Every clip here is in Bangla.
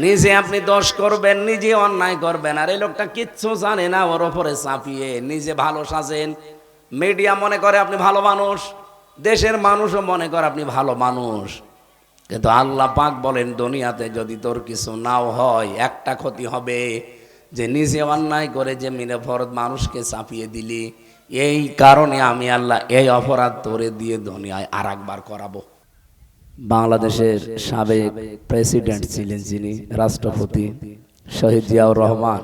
নিজে আপনি দোষ করবেন, নিজে অন্যায় করবেন, আর এই লোকটা কিচ্ছু জানে না, ওর ওপরে চাপিয়ে নিজে ভালো সাজেন। মিডিয়া মনে করে আপনি ভালো মানুষ, দেশের মানুষও মনে করে আপনি ভালো মানুষ, কিন্তু আল্লাহ পাক বলেন দুনিয়াতে যদি তোর কিছু নাও হয়, একটা ক্ষতি হবে, যে নিজে অন্যায় করে যে মিনফরদ মানুষকে চাপিয়ে দিলি, এই কারণে আমি আল্লাহ এই অপরাধ তোরে দিয়ে দুনিয়ায় আর একবার করাবো। বাংলাদেশের সাবেক প্রেসিডেন্ট ছিলেন যিনি, রাষ্ট্রপতি শহীদ জিয়াউর রহমান,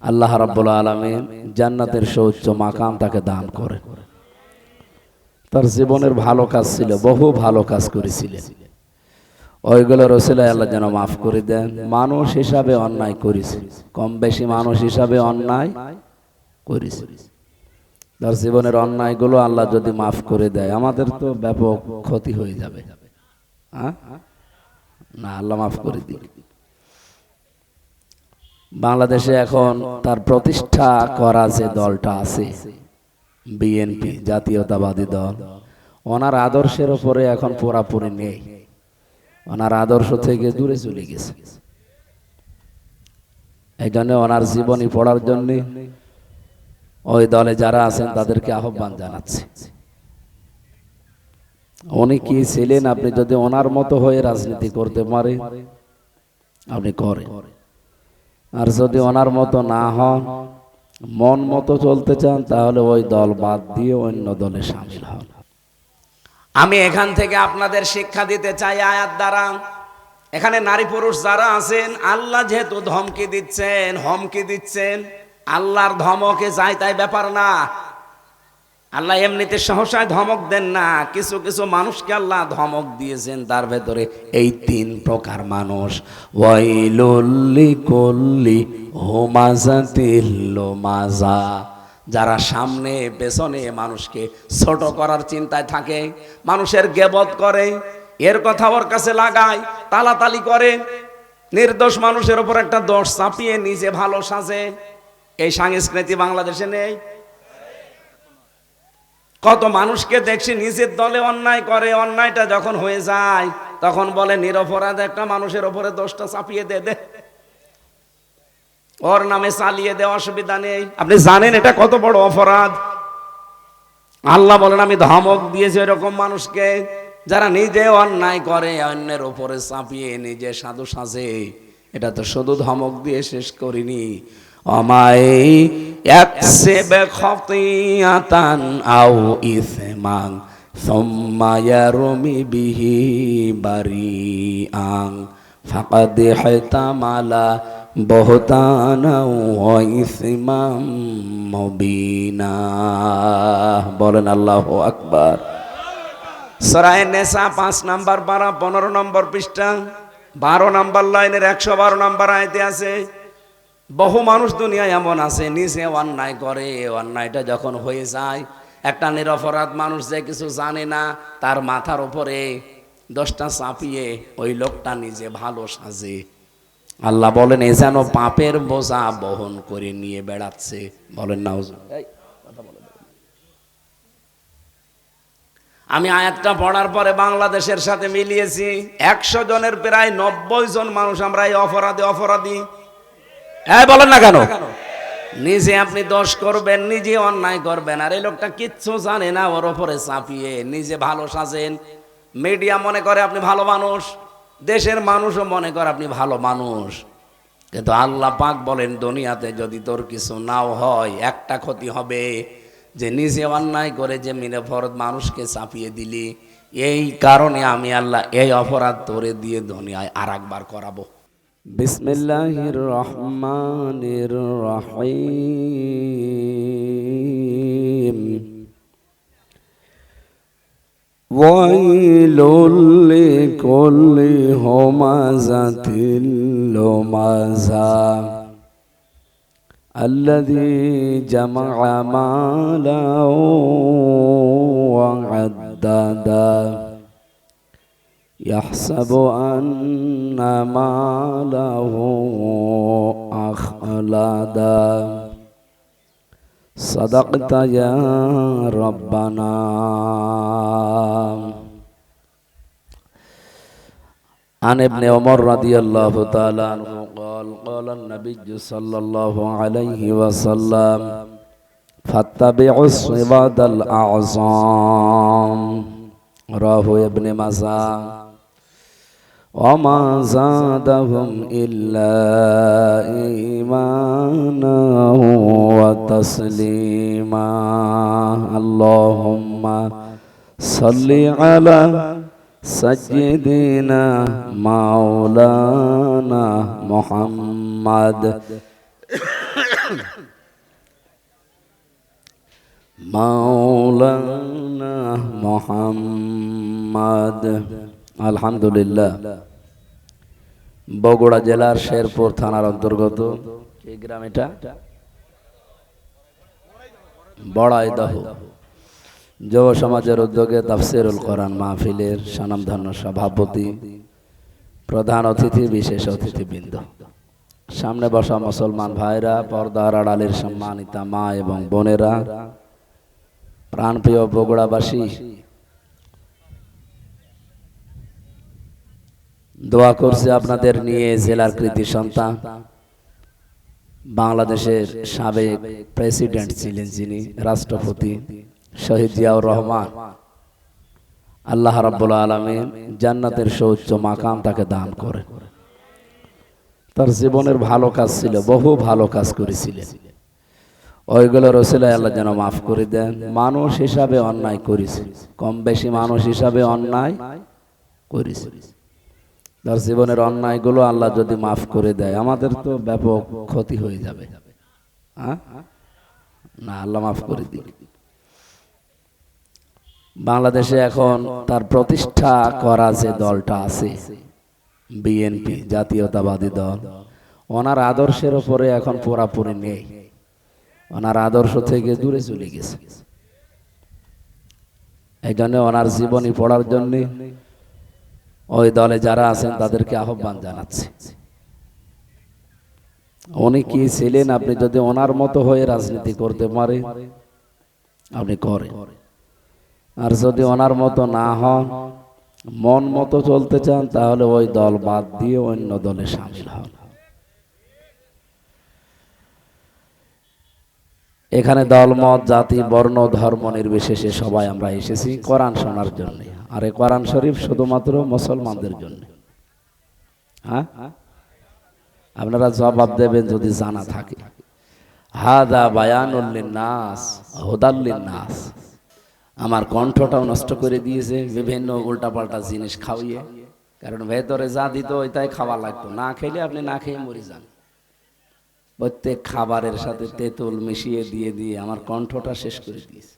আল্লাহ রাব্বুল আলামিন জান্নাতের সর্বোচ্চ মাকাম তাকে দান করেন। তার জীবনের ভালো কাজ ছিল, বহু ভালো কাজ করেছিলেন, ওইগুলোর ওসিলায় আল্লাহ যেন মাফ করে দেন। মানুষ হিসাবে অন্যায় করেছে, কম বেশি মানুষ হিসাবে অন্যায় করেছে, তার জীবনের অন্যায়গুলো আল্লাহ যদি মাফ করে দেয়, আমাদের তো ব্যাপক ক্ষতি হয়ে যাবে। হ্যাঁ না, আল্লাহ মাফ করে দিন। বাংলাদেশে এখন তার প্রতিষ্ঠা করা যে দলটা আছে, বিএনপি, জাতীয়তাবাদী দল, ওনার আদর্শের উপরে এখন পুরাপুরি নেই, ওনার আদর্শ থেকে দূরে চলে গেছে। এই জন্য ওনার জীবনী পড়ার জন্য ওই দলে যারা আছেন তাদেরকে আহ্বান জানাচ্ছে। উনি কি ছিলেন, আপনি যদি ওনার মতো হয়ে রাজনীতি করতে পারেন আপনি করেন, আর যদি ওনার মতো না হন, মন মতো চলতে চান, তাহলে ওই দল বাদ দিয়ে অন্য দলে শামিল হন। আমি এখান থেকে আপনাদের শিক্ষা দিতে চাই আয়াত দ্বারা। এখানে নারী পুরুষ যারা আছেন, আল্লাহ যেহেতু ধমকি দিচ্ছেন, হুমকি দিচ্ছেন, আল্লাহর ধমকে যায় তাই ব্যাপার না। আল্লাহ এমনিতে সহসায় ধমক দেন না, কিছু কিছু মানুষকে আল্লাহ ধমক দিয়েছেন, তার ভেতরে এই তিন প্রকার মানুষ। ওয়াইলুল লিকুল্লি হুমাযাতিল লুমাযা, যারা সামনে পেছনে মানুষকে ছোট করার চিন্তায় থাকে, মানুষের গীবত করে, এর কথা ওর কাছে লাগায়, তালাতালি করে, নির্দোষ মানুষের উপর একটা দোষ চাপিয়ে নিজে ভালো সাজে। এই সংস্কৃতি বাংলাদেশে নেই। কত মানুষকে দেখছি নিজের দলে অন্যায় করে, অন্যায়টা যখন হয়ে যায় তখন বলে নিরপরাধ একটা মানুষের উপরে দোষটা চাপিয়ে দে, ওর নামে চালিয়ে দে, অসুবিধা নেই। আপনি জানেন এটা কত বড় অপরাধ? আল্লাহ বলেন আমি ধমক দিয়েছি এরকম মানুষকে, যারা নিজে অন্যায় করে অন্যের উপরে চাপিয়ে নিজে সাধু সাজে। এটা তো শুধু ধমক দিয়ে শেষ করিনি, আমায় ইয়াকসিব খাতিয়াতান আও ইসমান সুম্মা ইয়ারমি বিহি বারিআন ফাকাদ ইহতামালা বুহতানা ওয়া ইসমান মুবিনা। বলেন আল্লাহু আকবার। সূরা নিসা 5 নম্বর পারা 15 নম্বর পৃষ্ঠা 12 নম্বর লাইনের 112 নম্বর আয়াতে আছে, বহু মানুষ দুনিয়ায় এমন আছে নিজে অন্যায় করে, অন্যায়টা যখন হয়ে যায়, একটা নিরপরাধ মানুষ যে কিছু জানে না, তার মাথার উপরে দোষটা চাপিয়ে ওই লোকটা নিজে ভালো সাজে। আল্লাহ বলেন এ যেন পাপের বোঝা বহন করে নিয়ে বেড়াচ্ছে। বলেন না? আমি আয়াতটা পড়ার পরে বাংলাদেশের সাথে মিলিয়েছি, 100 জনের প্রায় 90 জন মানুষ আমরা এই অপরাধী। হ্যাঁ বলেন না কেন? নিজে আপনি দোষ করবেন, নিজে অন্যায় করবেন, আর এই লোকটা কিচ্ছু জানে না, ওর ওপরে চাপিয়ে নিজে ভালো সাজেন। মিডিয়া মনে করে আপনি ভালো মানুষ, দেশের মানুষও মনে করে আপনি ভালো মানুষ, কিন্তু আল্লাহ পাক বলেন দুনিয়াতে যদি তোর কিছু নাও হয়, একটা ক্ষতি হবে, যে নিজে অন্যায় করে যে মিনফরদ মানুষকে চাপিয়ে দিলি, এই কারণে আমি আল্লাহ এই অপরাধ তোরে দিয়ে দুনিয়ায় আর একবার করাবো। বিসমিল্লাহির রহমানির রহিম। ওয়াইলুল লিকুল্লি হুমাযাতিল লুমাযা আল্লাযী জামা'a মালাও ওয়া আদ্দাদা ইয়াহসাবু আন্না মালাহু আখলাদা। সাদাকতা ইয়া রাব্বানা। عن ابن عمر رضي الله تعالى عنه قال قال النبي صلى الله عليه وسلم فاتبعوا الصباد الأعظام رواه ابن ماجه وما زادهم إلا إيمانا وتسليما اللهم صل على سيدنا مولانا محمد مولانا محمد আলহামদুলিল্লাহ বগুড়া জেলার শেরপুর থানার অন্তর্গত কি গ্রাম এটা বড়াইদহ যুব সমাজের উদ্যোগে তাফসিরুল কোরআন মাহফিলের স্বনামধন্য সভাপতি প্রধান অতিথি বিশেষ অতিথিবৃন্দ সামনে বসা মুসলমান ভাইরা পর্দার আড়ালের সম্মানিতা মা এবং বোনেরা প্রাণপ্রিয় বগুড়াবাসী দোয়া করছি আপনাদের নিয়ে জেলার কৃতি সন্তান বাংলাদেশের সাবেক প্রেসিডেন্ট ছিলেন যিনি রাষ্ট্রপতি শহীদ জিয়াউর রহমান আল্লাহ রাব্বুল আলামিন জান্নাতের সর্বোচ্চ মাকাম তাকে দান করেন তার জীবনের ভালো কাজ ছিল বহু ভালো কাজ করেছিলেন ওইগুলোর ওসিলায় আল্লাহ যেন মাফ করে দেন মানুষ হিসাবে অন্যায় করেছে কম বেশি মানুষ হিসাবে অন্যায় করেছে তার জীবনের অন্যায়গুলো আল্লাহ যদি মাফ করে দেয় আমাদের তো ব্যাপক ক্ষতি হয়ে যাবে না আল্লাহ মাফ করে দিন বাংলাদেশে এখন তার প্রতিষ্ঠা করা যে দলটা আছে বিএনপি জাতীয়তাবাদী দল ওনার আদর্শের উপরে এখন পুরাপুরি নেই ওনার আদর্শ থেকে দূরে চলে গেছে এই জন্য ওনার জীবনী পড়ার জন্য ওই দলে যারা আছেন তাদেরকে আহ্বান জানাচ্ছি উনি কি ছিলেন আপনি যদি ওনার মতো হয়ে রাজনীতি করতে পারে আপনি করেন আর যদি ওনার মতো না হন মন মতো চলতে চান তাহলে ওই দল বাদ দিয়ে অন্য দলে শামিল হন এখানে দলমত জাতি বর্ণ ধর্ম নির্বিশেষে সবাই আমরা এসেছি কোরআন শোনার জন্য আর এই কোরআন শরীফ শুধুমাত্র মুসলমানদের জন্য হ্যাঁ আপনারা জবাব দেবেন যদি জানা থাকে হাদা বায়ানুল লিন্নাস হুদাল লিন্নাস আমার কণ্ঠটাও নষ্ট করে দিয়েছে বিভিন্ন উল্টাপাল্টা জিনিস খাওয়িয়ে কারণ ভেতরে যা দিত ওইটাই খাওয়া লাগতো না খেলে আপনি না খেয়ে মরে যান প্রত্যেক খাবারের সাথে তেঁতুল মিশিয়ে দিয়ে দিয়ে আমার কণ্ঠটা শেষ করে দিয়েছে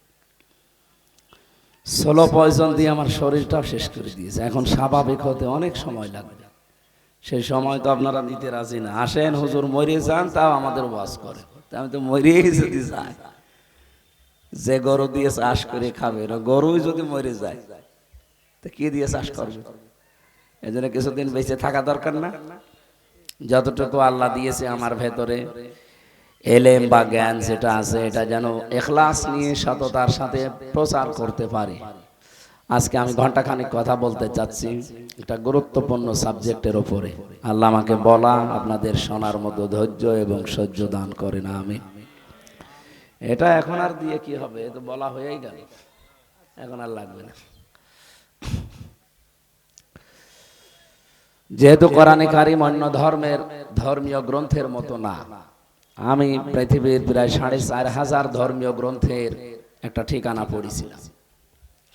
স্লো পয়জন দিয়ে আমার শরীরটাও শেষ করে দিয়েছে এখন স্বাভাবিক হতে অনেক সময় লাগবে সেই সময় তো আপনারা দিতে রাজি না আসেন হুজুর মরে যান তাও আমাদের ওয়াজ করে আমি তো মরেই যদি যাই যে গরু দিয়ে চাষ করে খাবে গরুই যদি মরে যায় তো কি দিয়ে চাষ করবে এই জন্য কিছুদিন বেঁচে থাকা দরকার না যতটুকু আল্লাহ দিয়েছে আমার ভেতরে এলেম বা জ্ঞান যেটা আছে এটা যেন ইখলাস নিয়ে সততার সাথে প্রচার করতে পারি আজকে আমি ঘন্টাখানিক কথা বলতে চাচ্ছি একটা গুরুত্বপূর্ণ সাবজেক্টের উপরে আল্লাহ আমাকে বলা আপনাদের শোনার মতো ধৈর্য এবং সহ্য দান করেন আমি এটা এখন আর দিয়ে কি হবে তো বলা হয়েই গেল এখন আর লাগবে না যেহেতু কোরআনে কারীম অন্য ধর্মের ধর্মীয় গ্রন্থের মতো না আমি পৃথিবীর প্রায় ৪৫০০ ধর্মীয় গ্রন্থের একটা ঠিকানা পড়েছিলাম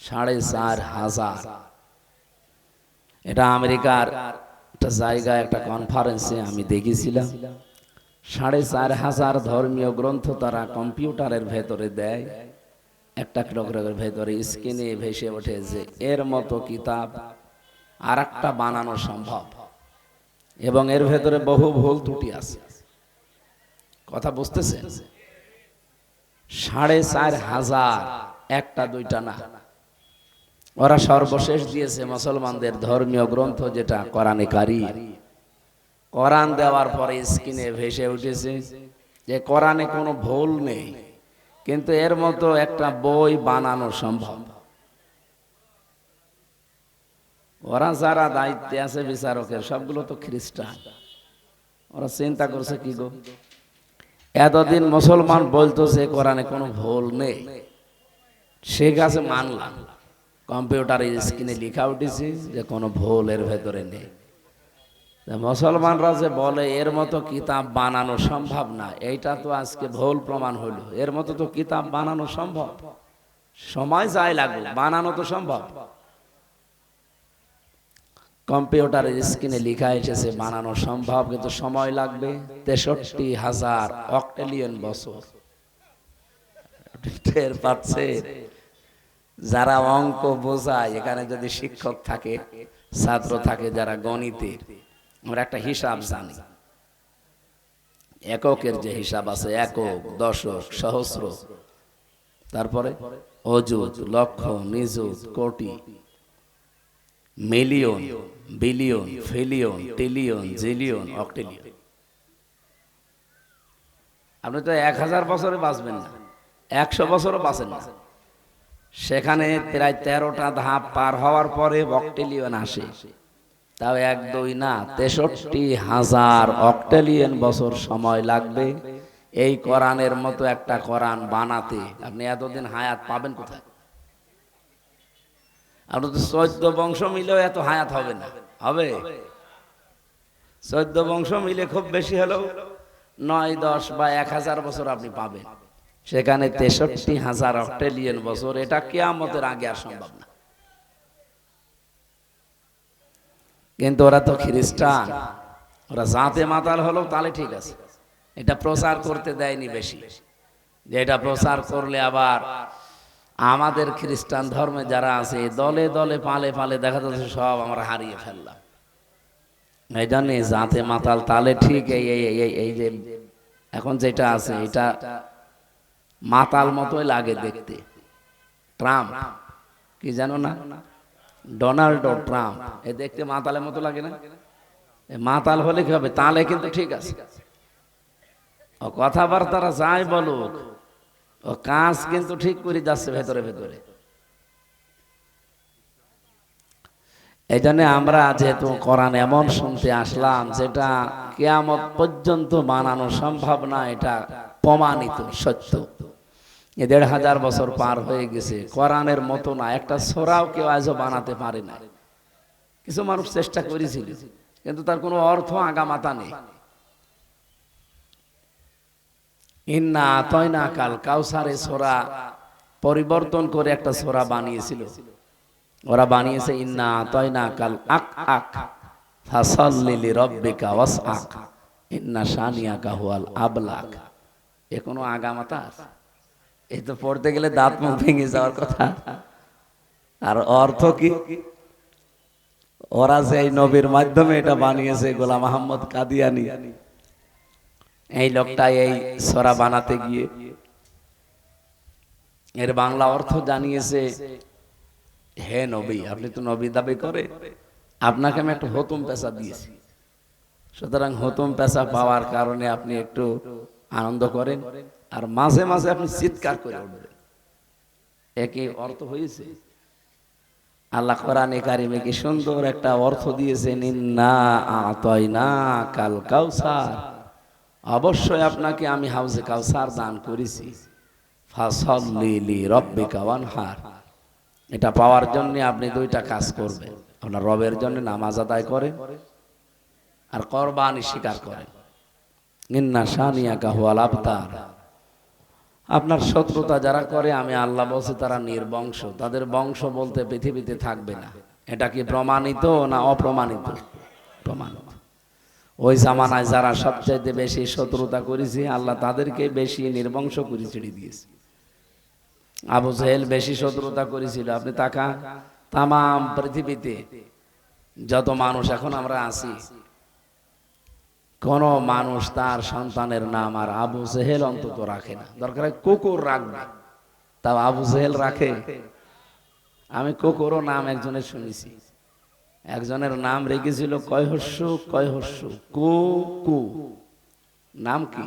৪৫০০ এটা আমেরিকার একটা জায়গায় একটা কনফারেন্সে আমি দেখেছিলাম ৪৫০০ ধর্মীয় গ্রন্থ তারা কম্পিউটারের ভেতরে দেয় একটা টুকরোর ভেতরে স্ক্রিনে ভেসে ওঠে যে এর মতো কিতাব আর একটা বানানো সম্ভব এবং এর ভেতরে বহু ভুল ত্রুটি আছে কথা বুঝতেছেন ৪৫০০ একটা দুইটা না ওরা সর্বশেষ দিয়েছে মুসলমানদের ধর্মীয় গ্রন্থ যেটা কোরআনে কারীম কোরআন দেওয়ার পরে স্ক্রিনে ভেসে উঠেছে যে কোরআনে কোনো ভুল নেই কিন্তু এর মতো একটা বই বানানো সম্ভব ওরা যারা দায়িত্বে আছে বিচারকের সবগুলো তো খ্রিস্টান। ওরা চিন্তা করছে কি গো, এতদিন মুসলমান বলতো যে কোরআনে কোনো ভুল নেই, সে কাছে মানলাম, কম্পিউটারের স্ক্রিনে লেখা উঠেছে যে কোনো ভুল এর ভেতরে নেই। মুসলমানরা যে বলে এর মতো কিতাব বানানো সম্ভব না, এইটা তো আজকে ভুল প্রমাণ হলো। এর মতো তো কিতাব বানানো সম্ভব, সময় যাই লাগুক, বানানো তো সম্ভব। কম্পিউটারের স্ক্রিনে লেখা এসেছে বানানো সম্ভব, কিন্তু সময় লাগবে 63,000 অক্টেলিয়ন বছর। টের পাচ্ছে? যারা অঙ্ক বোঝায়, এখানে যদি শিক্ষক থাকে, ছাত্র থাকে যারা গণিতের, আমরা একটা হিসাব জানি, এককের যে হিসাব আছে, একক, দশক, সহস্র, তারপরে অযুত, লক্ষ, নিযুত, কোটি, million, billion, pillion, trillion, zillion, অক্টিলিয়ন। আপনি তো 1000 বছরে বাঁচবেন না, 100 বছরও বাঁচেন না। সেখানে প্রায় 13টা ধাপ পার হওয়ার পরে অক্টিলিয়ন আসে। তাও 1 2 না, 63,000 অক্টেলিয়ন বছর সময় লাগবে এই কোরআনের মতো একটা কোরআন বানাতে। আপনি এতদিন হায়াত পাবেন কোথায়? আপনার তো 14 বংশ মিলেও এত হায়াত হবে না। হবে? 14 বংশ মিলে খুব বেশি হলেও 9 10 বা 1000 বছর আপনি পাবেন। সেখানে 63,000 অক্টেলিয়ন বছর, এটা কিয়ামতের আগে আর সম্ভব না। কিন্তু ওরা তো খ্রিস্টান, ওরা জাতে মাতাল হলো তাহলে ঠিক আছে, এটা প্রচার করতে দেয়নি বেশি, যে এটা প্রচার করলে আবার আমাদের খ্রিস্টান ধর্মে যারা আছে দলে দলে পালে পালে দেখা যাচ্ছে সব আমরা হারিয়ে ফেললাম। এই জন্য জাতে মাতাল তালে ঠিক এই যে এখন যেটা আছে এটা মাতাল মতোই লাগে দেখতে। ট্রাম্প কি জানো না, ডোনাল্ড ট্রাম্প, এ দেখতে মাতালের মতো লাগে না? মাতাল হলে কি হবে, তালে কিন্তু ঠিক আছে, ও কথাবার্তারা যাই বলুক, ও কাজ কিন্তু ঠিক করে যাচ্ছে ভেতরে ভেতরে। এই জন্য আমরা যেহেতু কোরআন এমন শুনতে আসলাম যেটা কিয়ামত পর্যন্ত বানানো সম্ভব না, এটা প্রমাণিত সত্য। 1,500 বছর পার হয়ে গেছে, কোরআনের মতো না একটা সূরাও কেউ আজও বানাতে পারে না। কিছু মানুষ চেষ্টা করেছিল, কিন্তু তার কোনো অর্থ আগামাতা নেই। ইন্না আতাইনা কাল কাউসারে সূরা পরিবর্তন করে একটা সূরা বানিয়েছিল। ওরা বানিয়েছে ইন্না আতাইনা কাল আক আক ফাসাল্লি লিরাব্বিকা ওয়াসআক ইন্না শানিয়াকা হুয়াল আবলাক। এ কোনো আগামাতা আছে? এই তো পড়তে গেলে দাঁত মুখ ভেঙে যাওয়ার কথা। আর অর্থ কি? ওরা যে এই নবীর মাধ্যমে এটা বানিয়েছে, গোলাম আহমদ কাদিয়ানি, এই লোকটা এই সূরা বানাতে গিয়ে এর বাংলা অর্থ জানিয়েছে, হে নবী, আপনি তো নবী দাবি করে, আপনাকে আমি একটা হতুম পেশা দিয়েছি, সুতরাং হতুম পেশা পাওয়ার কারণে আপনি একটু আনন্দ করেন আর মাঝে মাঝে আপনি চিৎকার করে উঠবেন। একই অর্থ হয়েছে। আল্লাহ কোরআনে কারিমে কি সুন্দর একটা অর্থ দিয়েছেন, ইন্না আতাইনা কাল কাউসার, অবশ্যই আপনাকে আমি হাউজে কাউসার দান করেছি, ফাসাল্লি লিরাব্বিকা ওয়ানহার। এটা পাওয়ার জন্য আপনি দুইটা কাজ করবেন, আপনার রবের জন্য নামাজ আদায় করেন আর কুরবানি স্বীকার করেন। ইন্না শানিয়াকা হুয়াল আবতার, আপনার শত্রুতা যারা করে আমি আল্লাহ বলছি তারা নির্বংশ, তাদের বংশ বলতে পৃথিবীতে থাকবে না। এটা কি প্রমাণিত না অপ্রমাণিত? প্রমাণিত। ওই জামানায় যারা সবচাইতে বেশি শত্রুতা করেছে আল্লাহ তাদেরকে বেশি নির্বংশ করে ছেড়ে দিয়েছে। আবু জেহেল বেশি শত্রুতা করেছিল। আপনি তাকান, তামাম পৃথিবীতে যত মানুষ এখন আমরা আছি, কোন মানুষ তার সন্তানের নাম আর আবু জেহেল অন্তত রাখে না। দরকার হয় কুকুর রাখবে, তাও আবু জেহেল রাখে? আমি কুকুরও নাম একজনের শুনেছি, একজনের নাম রেখেছিল কয়হস্যু কয়হস্যু কু কু। নাম কি?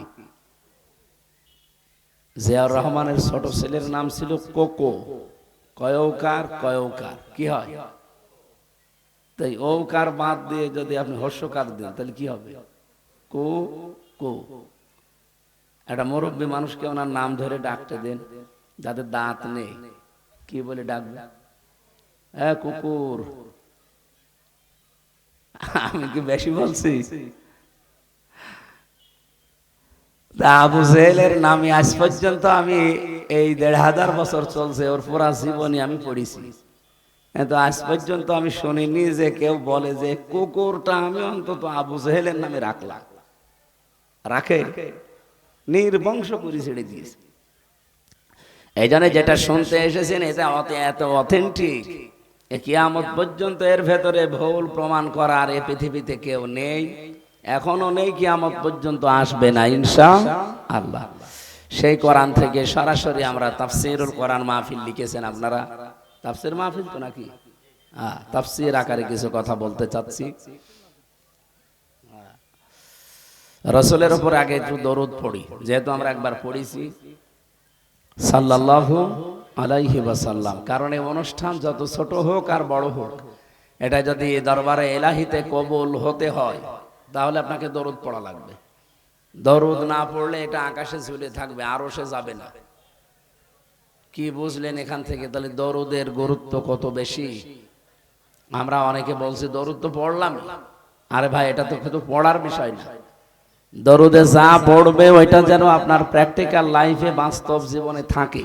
জিয়াউর রহমানের ছোট ছেলের নাম ছিল কোকো। কয়ৌকার কয়ৌকার কি হয়? তাই ওকার বাদ দিয়ে যদি আপনি হর্ষকার দেন তাহলে কি হবে? কো কো। একটা মুরব্বী মানুষকে ওনার নাম ধরে ডাকতে দেন, যাদের দাঁত নেই, কি বলে ডাকবে? হ্যাঁ কুকুর। আমি কি বেশি বলছি? আবু জেহেলের নামে আজ পর্যন্ত আমি এই ১৫০০ বছর চলছে ওর পুরা জীবনী আমি পড়েছি, কিন্তু আজ পর্যন্ত আমি শুনিনি যে কেউ বলে যে কুকুরটা আমি অন্তত আবু জেহেলের নামে রাখলাম। রাখে? নির্বংশ করে ছেড়ে দিয়েছে। এই জন্য যেটা শুনতে এসেছেন এটা এত অথেন্টিক, কিয়ামত পর্যন্ত এর ভেতরে ভুল প্রমাণ করার এ পৃথিবীতে কেউ নেই, এখনো নেই, কিয়ামত পর্যন্ত আসবে না ইনশাআল্লাহ। সেই কোরআন থেকে সরাসরি আমরা তাফসীরুল কোরআন মাহফিল লিখেছেন আপনারা, তাফসীর মাহফিল তো নাকি? হ্যাঁ, তাফসীর আকারে কিছু কথা বলতে চাচ্ছি। রাসূলের উপর আগে একটু দরুদ পড়ি, যেহেতু আমরা একবার পড়েছি সাল্লাল্লাহু আলাইহি ওয়াসাল্লাম। কারণ এই অনুষ্ঠান যত ছোট হোক আর বড় হোক, এটা যদি দরবারে এলাহিতে কবুল হতে হয় তাহলে আপনাকে দরুদ পড়া লাগবে। দরুদ না পড়লে এটা আকাশে ঝুলে থাকবে, আরশে যাবে না। কি বুঝলেন এখান থেকে? তাহলে দরুদের গুরুত্ব কত বেশি। আমরা অনেকে বলছি দরুদ তো পড়লাম, আরে ভাই এটা তো শুধু পড়ার বিষয় না, দরুদে যা পড়বে ওইটা যেন আপনার প্র্যাকটিক্যাল লাইফে, বাস্তব জীবনে থাকে।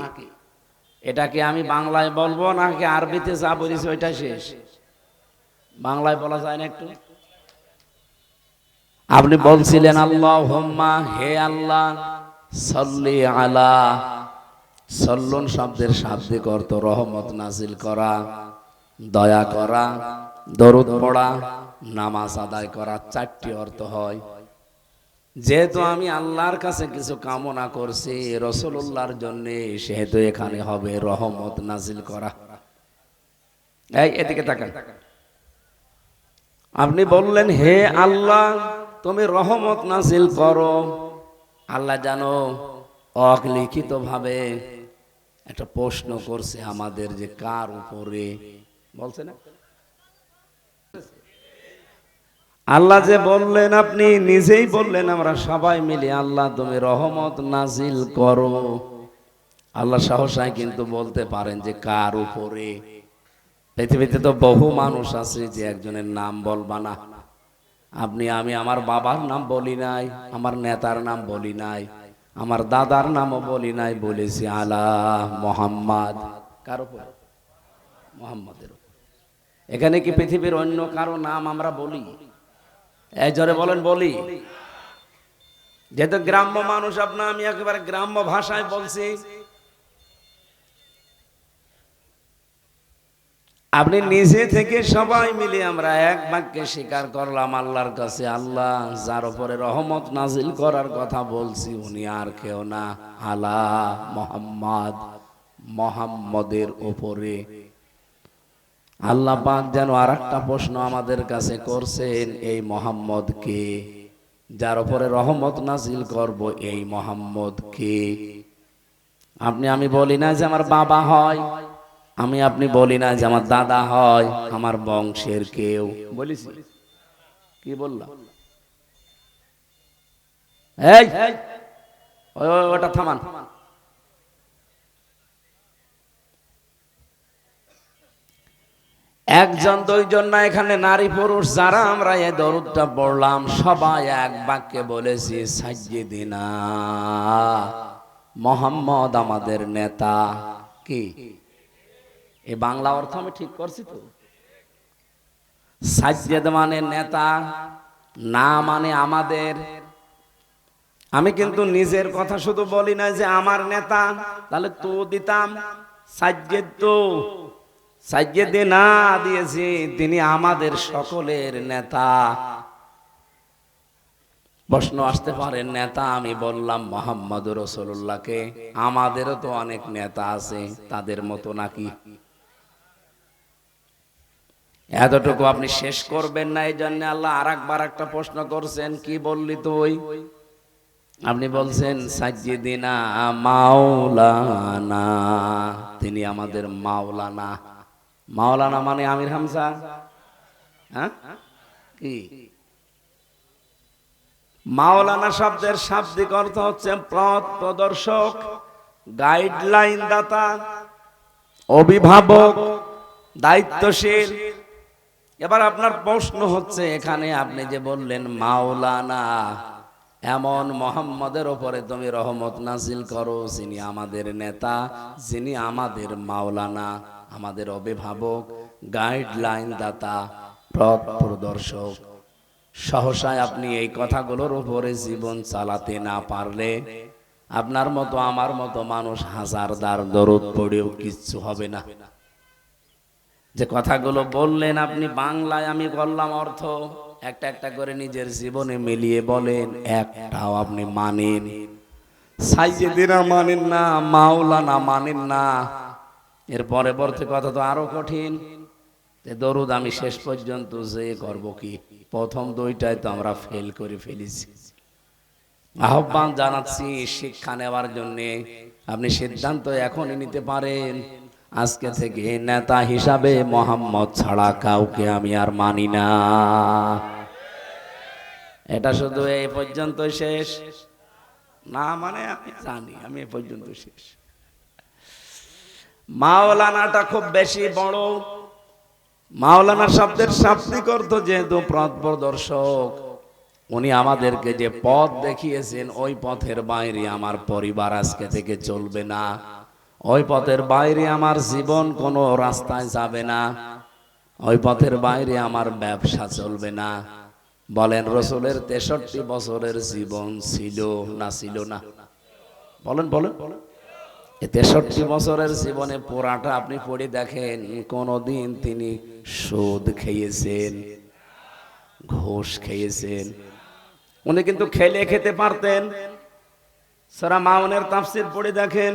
এটাকে আমি বাংলায় বলবো নাকি আরবিতে যা বলেছি ওইটা শেষ? বাংলায় বলা যায় না একটু? আপনি বলছিলেন আল্লাহুম্মা, হে আল্লাহ, সাল্লি আলা, সাল্লুন শব্দের শাব্দিক অর্থ রহমত নাজিল করা, দয়া করা, দরুদ পড়া, নামাজ আদায় করা, 4টি অর্থ হয়। যেহেতু আমি আল্লাহর কাছে কিছু কামনা করছি রাসূলুল্লাহর জন্য, সেহেতু এখানে হবে রহমত নাজিল করা। এই এদিকে তাকান। আপনি বললেন হে আল্লাহ তুমি রহমত নাজিল করো। আল্লাহ জানো অলিখিত ভাবে একটা প্রশ্ন করছে আমাদের, যে কার উপরে বলছে না? আল্লাহ যে বললেন, আপনি নিজেই বললেন, আমরা সবাই মিলে আল্লাহ তুমি রহমত নাজিল করো। আল্লাহ সাহসায় কিন্তু বলতে পারেন যে কার উপরে। পৃথিবীতে তো বহু মানুষ আছে যে একজনের নাম বলবা না। আপনি আমি আমার বাবার নাম বলি নাই, আমার নেতার নাম বলি নাই, আমার দাদার নামও বলি নাই, বলেছি আলা মোহাম্মদ। কার উপর? মোহাম্মদের উপর। এখানে কি পৃথিবীর অন্য কারো নাম আমরা বলি? এই জোরে বলেন বলি? যেহেতু গ্রাম্য মানুষ আপনার, আমি একেবারে গ্রাম্য ভাষায় বলছি। আপনি নিজে থেকে সবাই মিলে আমরা এক বাক্যে স্বীকার করলাম আল্লাহর কাছে, আল্লাহ যার উপরে রহমত নাজিল করার কথা বলছি উনি আর কেউ না, আলা মোহাম্মদ, মোহাম্মদের উপরে। আল্লাহ পাক যেন আর একটা প্রশ্ন আমাদের কাছে করছেন, এই মোহাম্মদ কে? যার উপরে রহমত নাজিল করব এই মোহাম্মদ কে? আপনি আমি বলি না যে আমার বাবা হয়, আমি আপনি বলি না যে আমার দাদা হয়, আমার বংশের কেউ। বলিছি? কি বললাম? এই ওটা থামান। একজন দুইজন না, এখানে নারী পুরুষ যারা আমরা এই দরুদটা পড়লাম সবাই এক বাক্যে বলেছি সাইয়্যিদিনা মুহাম্মদ আমাদের নেতা। কি এই বাংলা অর্থ আমি ঠিক করছি তো? সাইয়্যিদ মানে নেতা, না মানে আমাদের। আমি কিন্তু নিজের কথা শুধু বলি না যে আমার নেতা, তাহলে তো দিতাম সাইয়্যিদ, তো সাইয়্যিদিনা দিয়েছি, তিনি আমাদের সকলের নেতা। প্রশ্ন আসতে পারে নেতা আমি বললাম মুহাম্মদুর রাসূলুল্লাহকে, আমাদেরও তো অনেক নেতা আছে, তাদের মতো নাকি? এতটুকু আপনি শেষ করবেন না, এই জন্য আল্লাহ আরেকবার একটা প্রশ্ন করছেন, কি বললি তুই? আপনি বলছেন সাইয়্যিদিনা মাওলানা, তিনি আমাদের মাওলানা। মাওলানা মানে আমির হামজা, হ্যাঁ কি? মাওলানা শব্দের শাব্দিক অর্থ হচ্ছে পথ প্রদর্শক, গাইডলাইন দাতা, অভিভাবক, দায়িত্বশীল। এবার আপনার প্রশ্ন হচ্ছে, এখানে আপনি যে বললেন মাওলানা, এমন মোহাম্মদের ওপরে তুমি রহমত নাজিল করো যিনি আমাদের নেতা, যিনি আমাদের মাওলানা, আমাদের অভিভাবক, গাইডলাইন দাতা, পথ প্রদর্শক। সহসায় আপনি এই কথাগুলোর উপরে জীবন চালাতে না পারলে আপনার মতো আমার মতো মানুষ হাজারদার দরুদ পড়েও কিচ্ছু হবে না। যে কথাগুলো বললেন আপনি বাংলায়, আমি বললাম অর্থ, একটা একটা করে নিজের জীবনে মিলিয়ে বলেন, একটাও আপনি মানেন? সাইয়েদিনা মানেন না, মাওলানা মানেন না। এর পরবর্তী কথা তো আরো কঠিন। দরুদ আমি শেষ পর্যন্ত যে করব কি? প্রথম দুইটায় তো আমরা ফেল করে ফেলেছি। আহ্বান জানাচ্ছি শিক্ষা নেওয়ার জন্য। আপনি সিদ্ধান্ত এখনই নিতে পারেন, আজকে থেকে নেতা হিসাবে মোহাম্মদ ছাড়া কাউকে আমি আর মানি না। এটা শুধু এই পর্যন্ত শেষ না, মানে আমি জানি আমি এই পর্যন্ত শেষ। মাওলানাটা খুব বেশি বড়। মাওলানা শব্দের শাব্দিক অর্থ যেহেতু পথ প্রদর্শক, উনি আমাদেরকে যে পথ দেখিয়েছেন ওই পথের বাইরে আমার পরিবার আজকে থেকে চলবে না, ওই পথের বাইরে আমার জীবন কোনো রাস্তায় যাবে না, ওই পথের বাইরে আমার ব্যবসা চলবে না। বলেন, রসুলের 63 বছরের জীবন ছিল না ছিল না? বলেন বলেন। 63 বছরের জীবনে পুরাটা আপনি পড়ে দেখেন, কোনদিন তিনি সুদ খেয়েছেন, ঘুষ খেয়েছেন? উনি কিন্তু খেলে খেতে পারতেন। সূরা মাউনের তাফসীর পড়ে দেখেন,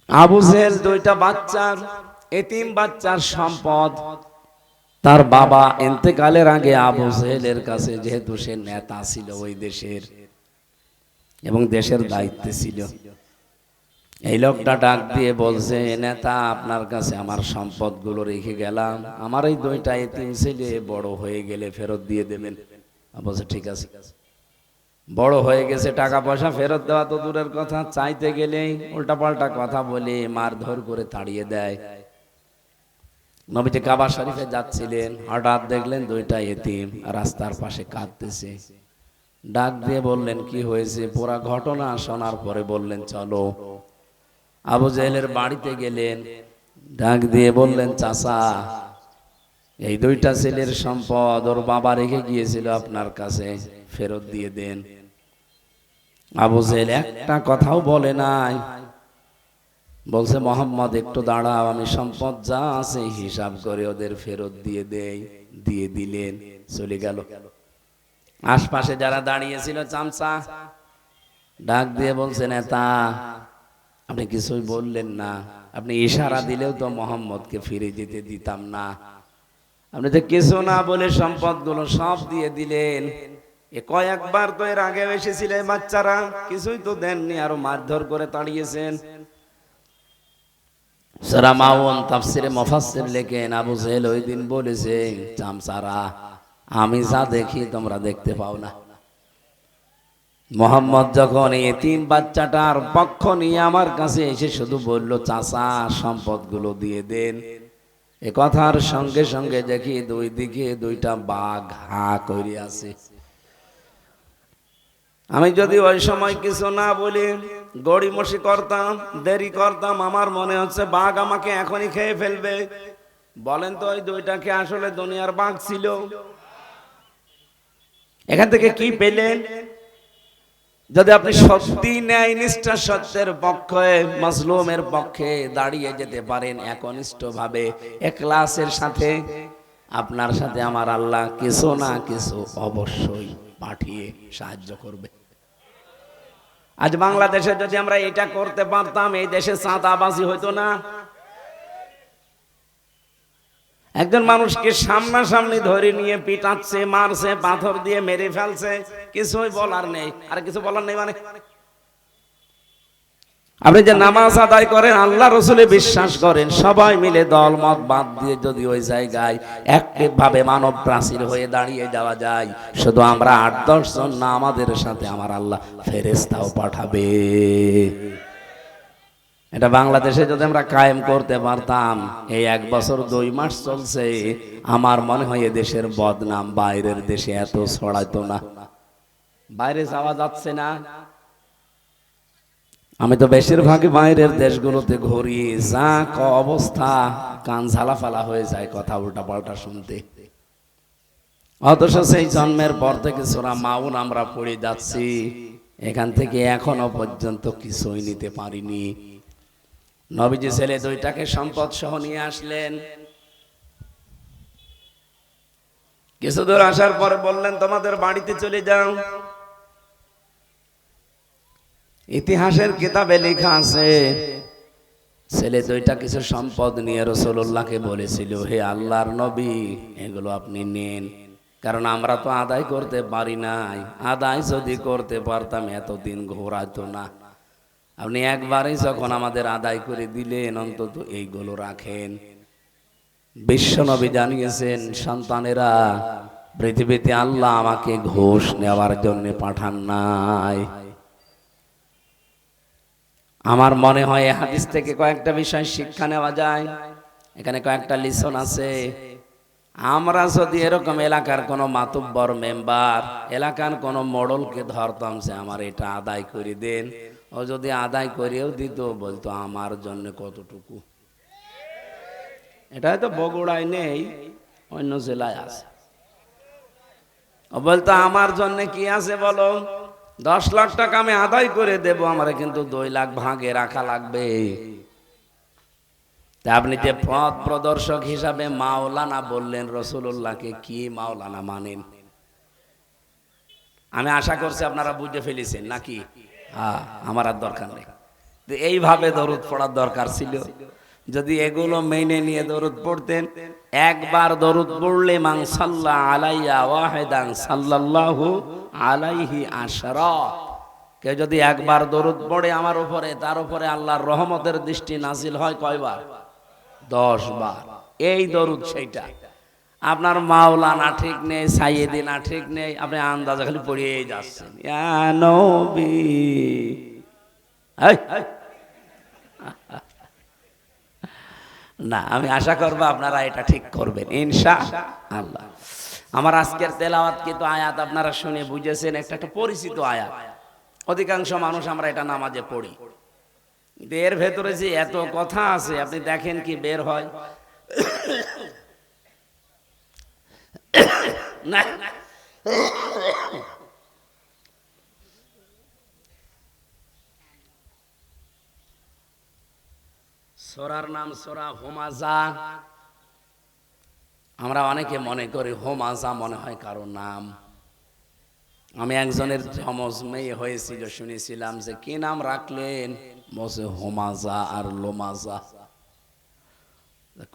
আবু জেহেল দুইটা বাচ্চার, এতিম বাচ্চার সম্পদ। তার বাবা ইন্তেকালের আগে আবু জেহেলের কাছে, যেহেতু সে নেতা ছিল ওই দেশের এবং দেশের দায়িত্বে ছিল, এই লোকটা ডাক দিয়ে বলছে, নেতা আপনার কাছে আমার সম্পদগুলো রেখে গেলাম, আমার এই দুইটা এতিম ছেলে বড় হয়ে গেলে ফেরত দিয়ে দেবেন। বলছে ঠিক আছে। বড় হয়ে গেছে, টাকা পয়সা ফেরত দেওয়া তো দূরের কথা, চাইতে গেলে উল্টাপাল্টা কথা বলে মারধর করে তাড়িয়ে দেয়। নবীজি কাবা শরীফে যাচ্ছিলেন, হঠাৎ দেখলেন দুইটা এতিম রাস্তার পাশে কাঁদতেছে। ডাক দিয়ে বললেন, কি হয়েছে? পুরা ঘটনা শোনার পরে বললেন, চলো। আবু জেহেলের বাড়িতে গেলেন, ডাক দিয়ে বললেন, চাচা, এই দুইটা ছেলের সম্পদ ওর বাবা রেখে গিয়েছিল আপনার কাছে, ফেরত দিয়ে দেন। আবু জেহেল একটা কথাও বলে নাই, বলছে, মোহাম্মদ একটু দাঁড়াও, আমি সম্পদ যা আছে হিসাব করে ওদের ফেরত দিয়ে দেই। দিয়ে দিলেন, চলে গেল। আশপাশে যারা দাঁড়িয়েছিল চামচা ডাক দিয়ে বলছে, নেতা আপনি কিছুই বললেন না, আপনি ইশারা দিলেও তো মোহাম্মদকে ফিরে যেতে দিতাম না, আপনি তো কিছু না বলে সম্পদগুলো সব দিয়ে দিলেন। এ কয়েকবার তো এর আগে এসেছিলেন বাচ্চারা, কিছুই তো দেননি, আরো মারধর করে তাড়িয়েছেন। সূরা মাউন তাফসীরে মুফাসসির লেখেন, আবু জেহেল ওই দিন বলেছে, চামচারা আমি যা দেখি তোমরা দেখতে পাও না। মোহাম্মদ যখন এতিম বাচ্চাটার পক্ষ নিয়ে আমার কাছে এসে শুধু বলল, চাচা সম্পদগুলো দিয়ে দেন, এ কথার সঙ্গে সঙ্গে দেখি দুই দিকে দুইটা বাঘ হা করে আছে। আমি যদি ওই সময় কিছু না বলি, গড়িমসি করতাম, দেরি করতাম, আমার মনে হচ্ছে বাঘ আমাকে এখনই খেয়ে ফেলবে। বলেন তো, ওই দুইটাকে আসলে দুনিয়ার বাঘ ছিল? এখান থেকে কি পেলেন? যদি আপনি সত্যি ন্যায় নিষ্ঠা সত্যের পক্ষে, মাজলুমের পক্ষে দাঁড়িয়ে যেতে পারেন একনিষ্ঠ ভাবে, ইখলাসের সাথে, আপনার সাথে আমার আল্লাহ কিছু না কিছু অবশ্যই পাঠিয়ে সাহায্য করবে। আজ বাংলাদেশে যদি আমরা এটা করতে পারতাম, এই দেশে চাঁদাবাজি হইতো না। একজন মানুষকে সামনাসামনি ধরে নিয়ে পিটাচ্ছে, মারছে, পাথর দিয়ে মেরে ফেলছে, কিছুই বলার নেই। আর কিছু বলার নেই মানে আপনি যে নামাজ আদায় করেন, আল্লাহ রসুলে বিশ্বাস করেন, সবাই মিলে দল মত বাদ দিয়ে যদি ওই জায়গায় একভাবে মানব প্রাচীর হয়ে দাঁড়িয়ে যাওয়া যায়, শুধু আমরা 8-10 জন না, আমাদের সাথে আমার আল্লাহ ফেরেশতাও পাঠাবে। এটা বাংলাদেশে যদি আমরা কায়েম করতে পারতাম, এই 1 বছর 2 মাস চলছে, আমার মনে হয় দেশের বদনাম বাইরের দেশে এত ছড়াইতো না। বাইরে যাওয়া যাচ্ছে না, আমি তো বেশিরভাগই বাইরের দেশগুলোতে ঘুরি, যা অবস্থা, কান ঝালাফালা হয়ে যায় কথা উল্টা পাল্টা শুনতে। অথচ সেই জন্মের পর থেকে সূরা মাউন আমরা পড়ে যাচ্ছি, এখান থেকে এখনো পর্যন্ত কিছুই নিতে পারিনি। নবীজি ছেলে 2টাকে সম্পদ সহ নিয়ে আসলেন। কিছু দূর আসার পরে বললেন, তোমাদের বাড়িতে চলে যাও। ইতিহাসের কিতাবে লেখা আছে, ছেলে 2টা কিছু সম্পদ নিয়ে রাসূলুল্লাহকে বলেছিল, হে আল্লাহর নবী, এগুলো আপনি নেন, কারণ আমরা তো আদায় করতে পারি নাই। আদায় যদি করতে পারতাম এতদিন ঘোরাতো না। আপনি একবারই যখন আমাদের আদায় করে দিলেন, অন্তত এইগুলো রাখেন। বিশ্বনবী জানিয়েছেন, সন্তানেরা, পৃথিবীতে আল্লাহ আমাকে ঘুষ নেওয়ার জন্য পাঠান নাই। আমার মনে হয় হাদিস থেকে কয়েকটা বিষয় শিক্ষা নেওয়া যায়। এখানে কয়েকটা লিসন আছে। আমরা যদি এরকম এলাকার কোনো মাতুব্বর মেম্বার, এলাকার কোনো মডলকে ধরতাম যে আমার এটা আদায় করে দেন, ও যদি আদায় করেও দিত, বলতো আমার জন্য কতটুকু। এটা হয়তো বগুড়ায় নেই, অন্য জেলায় আছে। ও বলতো আমার জন্য কি আছে বলো, 10 লাখ টাকা আমি আদায় করে দেব, আমার কিন্তু 2 লাখ ভাগে রাখা লাগবে। তা আপনি যে পথ প্রদর্শক হিসাবে মাওলানা বললেন রাসূলুল্লাহকে, কি মাওলানা মানেন? আমি আশা করছি আপনারা বুঝে ফেলেছেন নাকি? হ্যাঁ, আমার আর দরকার নেই। এইভাবে দরুদ পড়ার দরকার ছিল। যদি এগুলো মেনে নিয়ে দরুদ পড়তেন, একবার দরুদ পড়লে মান সাল্লা আলাইয়া ওয়াহিদান সাল্লাল্লাহু আলাইহি আশরা, কেউ যদি একবার দরুদ পড়ে আমার উপরে, তার উপরে আল্লাহর রহমতের দৃষ্টি নাজিল হয় কয়বার? 10 বার। এই দরুদ সেইটা। আপনার মাওলানা ঠিক নেই, সাইয়েদিনা ঠিক নেই, আপনি আন্দাজে খালি পড়িয়েই যাচ্ছেন, ইয়া নবী। না, আমি আশা করব আপনারা এটা ঠিক করবেন ইনশাআল্লাহ। আমার আজকের তেলাওয়াত কিন্তু আয়াত আপনারা শুনে বুঝেছেন, একটা পরিচিত আয়াত। অধিকাংশ মানুষ আমরা এটা নামাজে পড়ি, কিন্তু এর ভেতরে যে এত কথা আছে, আপনি দেখেন কি বের হয় না। সূরার নাম সূরা হুমাযা। আমরা অনেকে মনে করি হুমাযা মনে হয় কারো নাম। আমি একজনের জমজ মেয়ে হয়েছিল, শুনেছিলাম যে কি নাম রাখলেন, বলছে হুমাযা আর লোমাযা।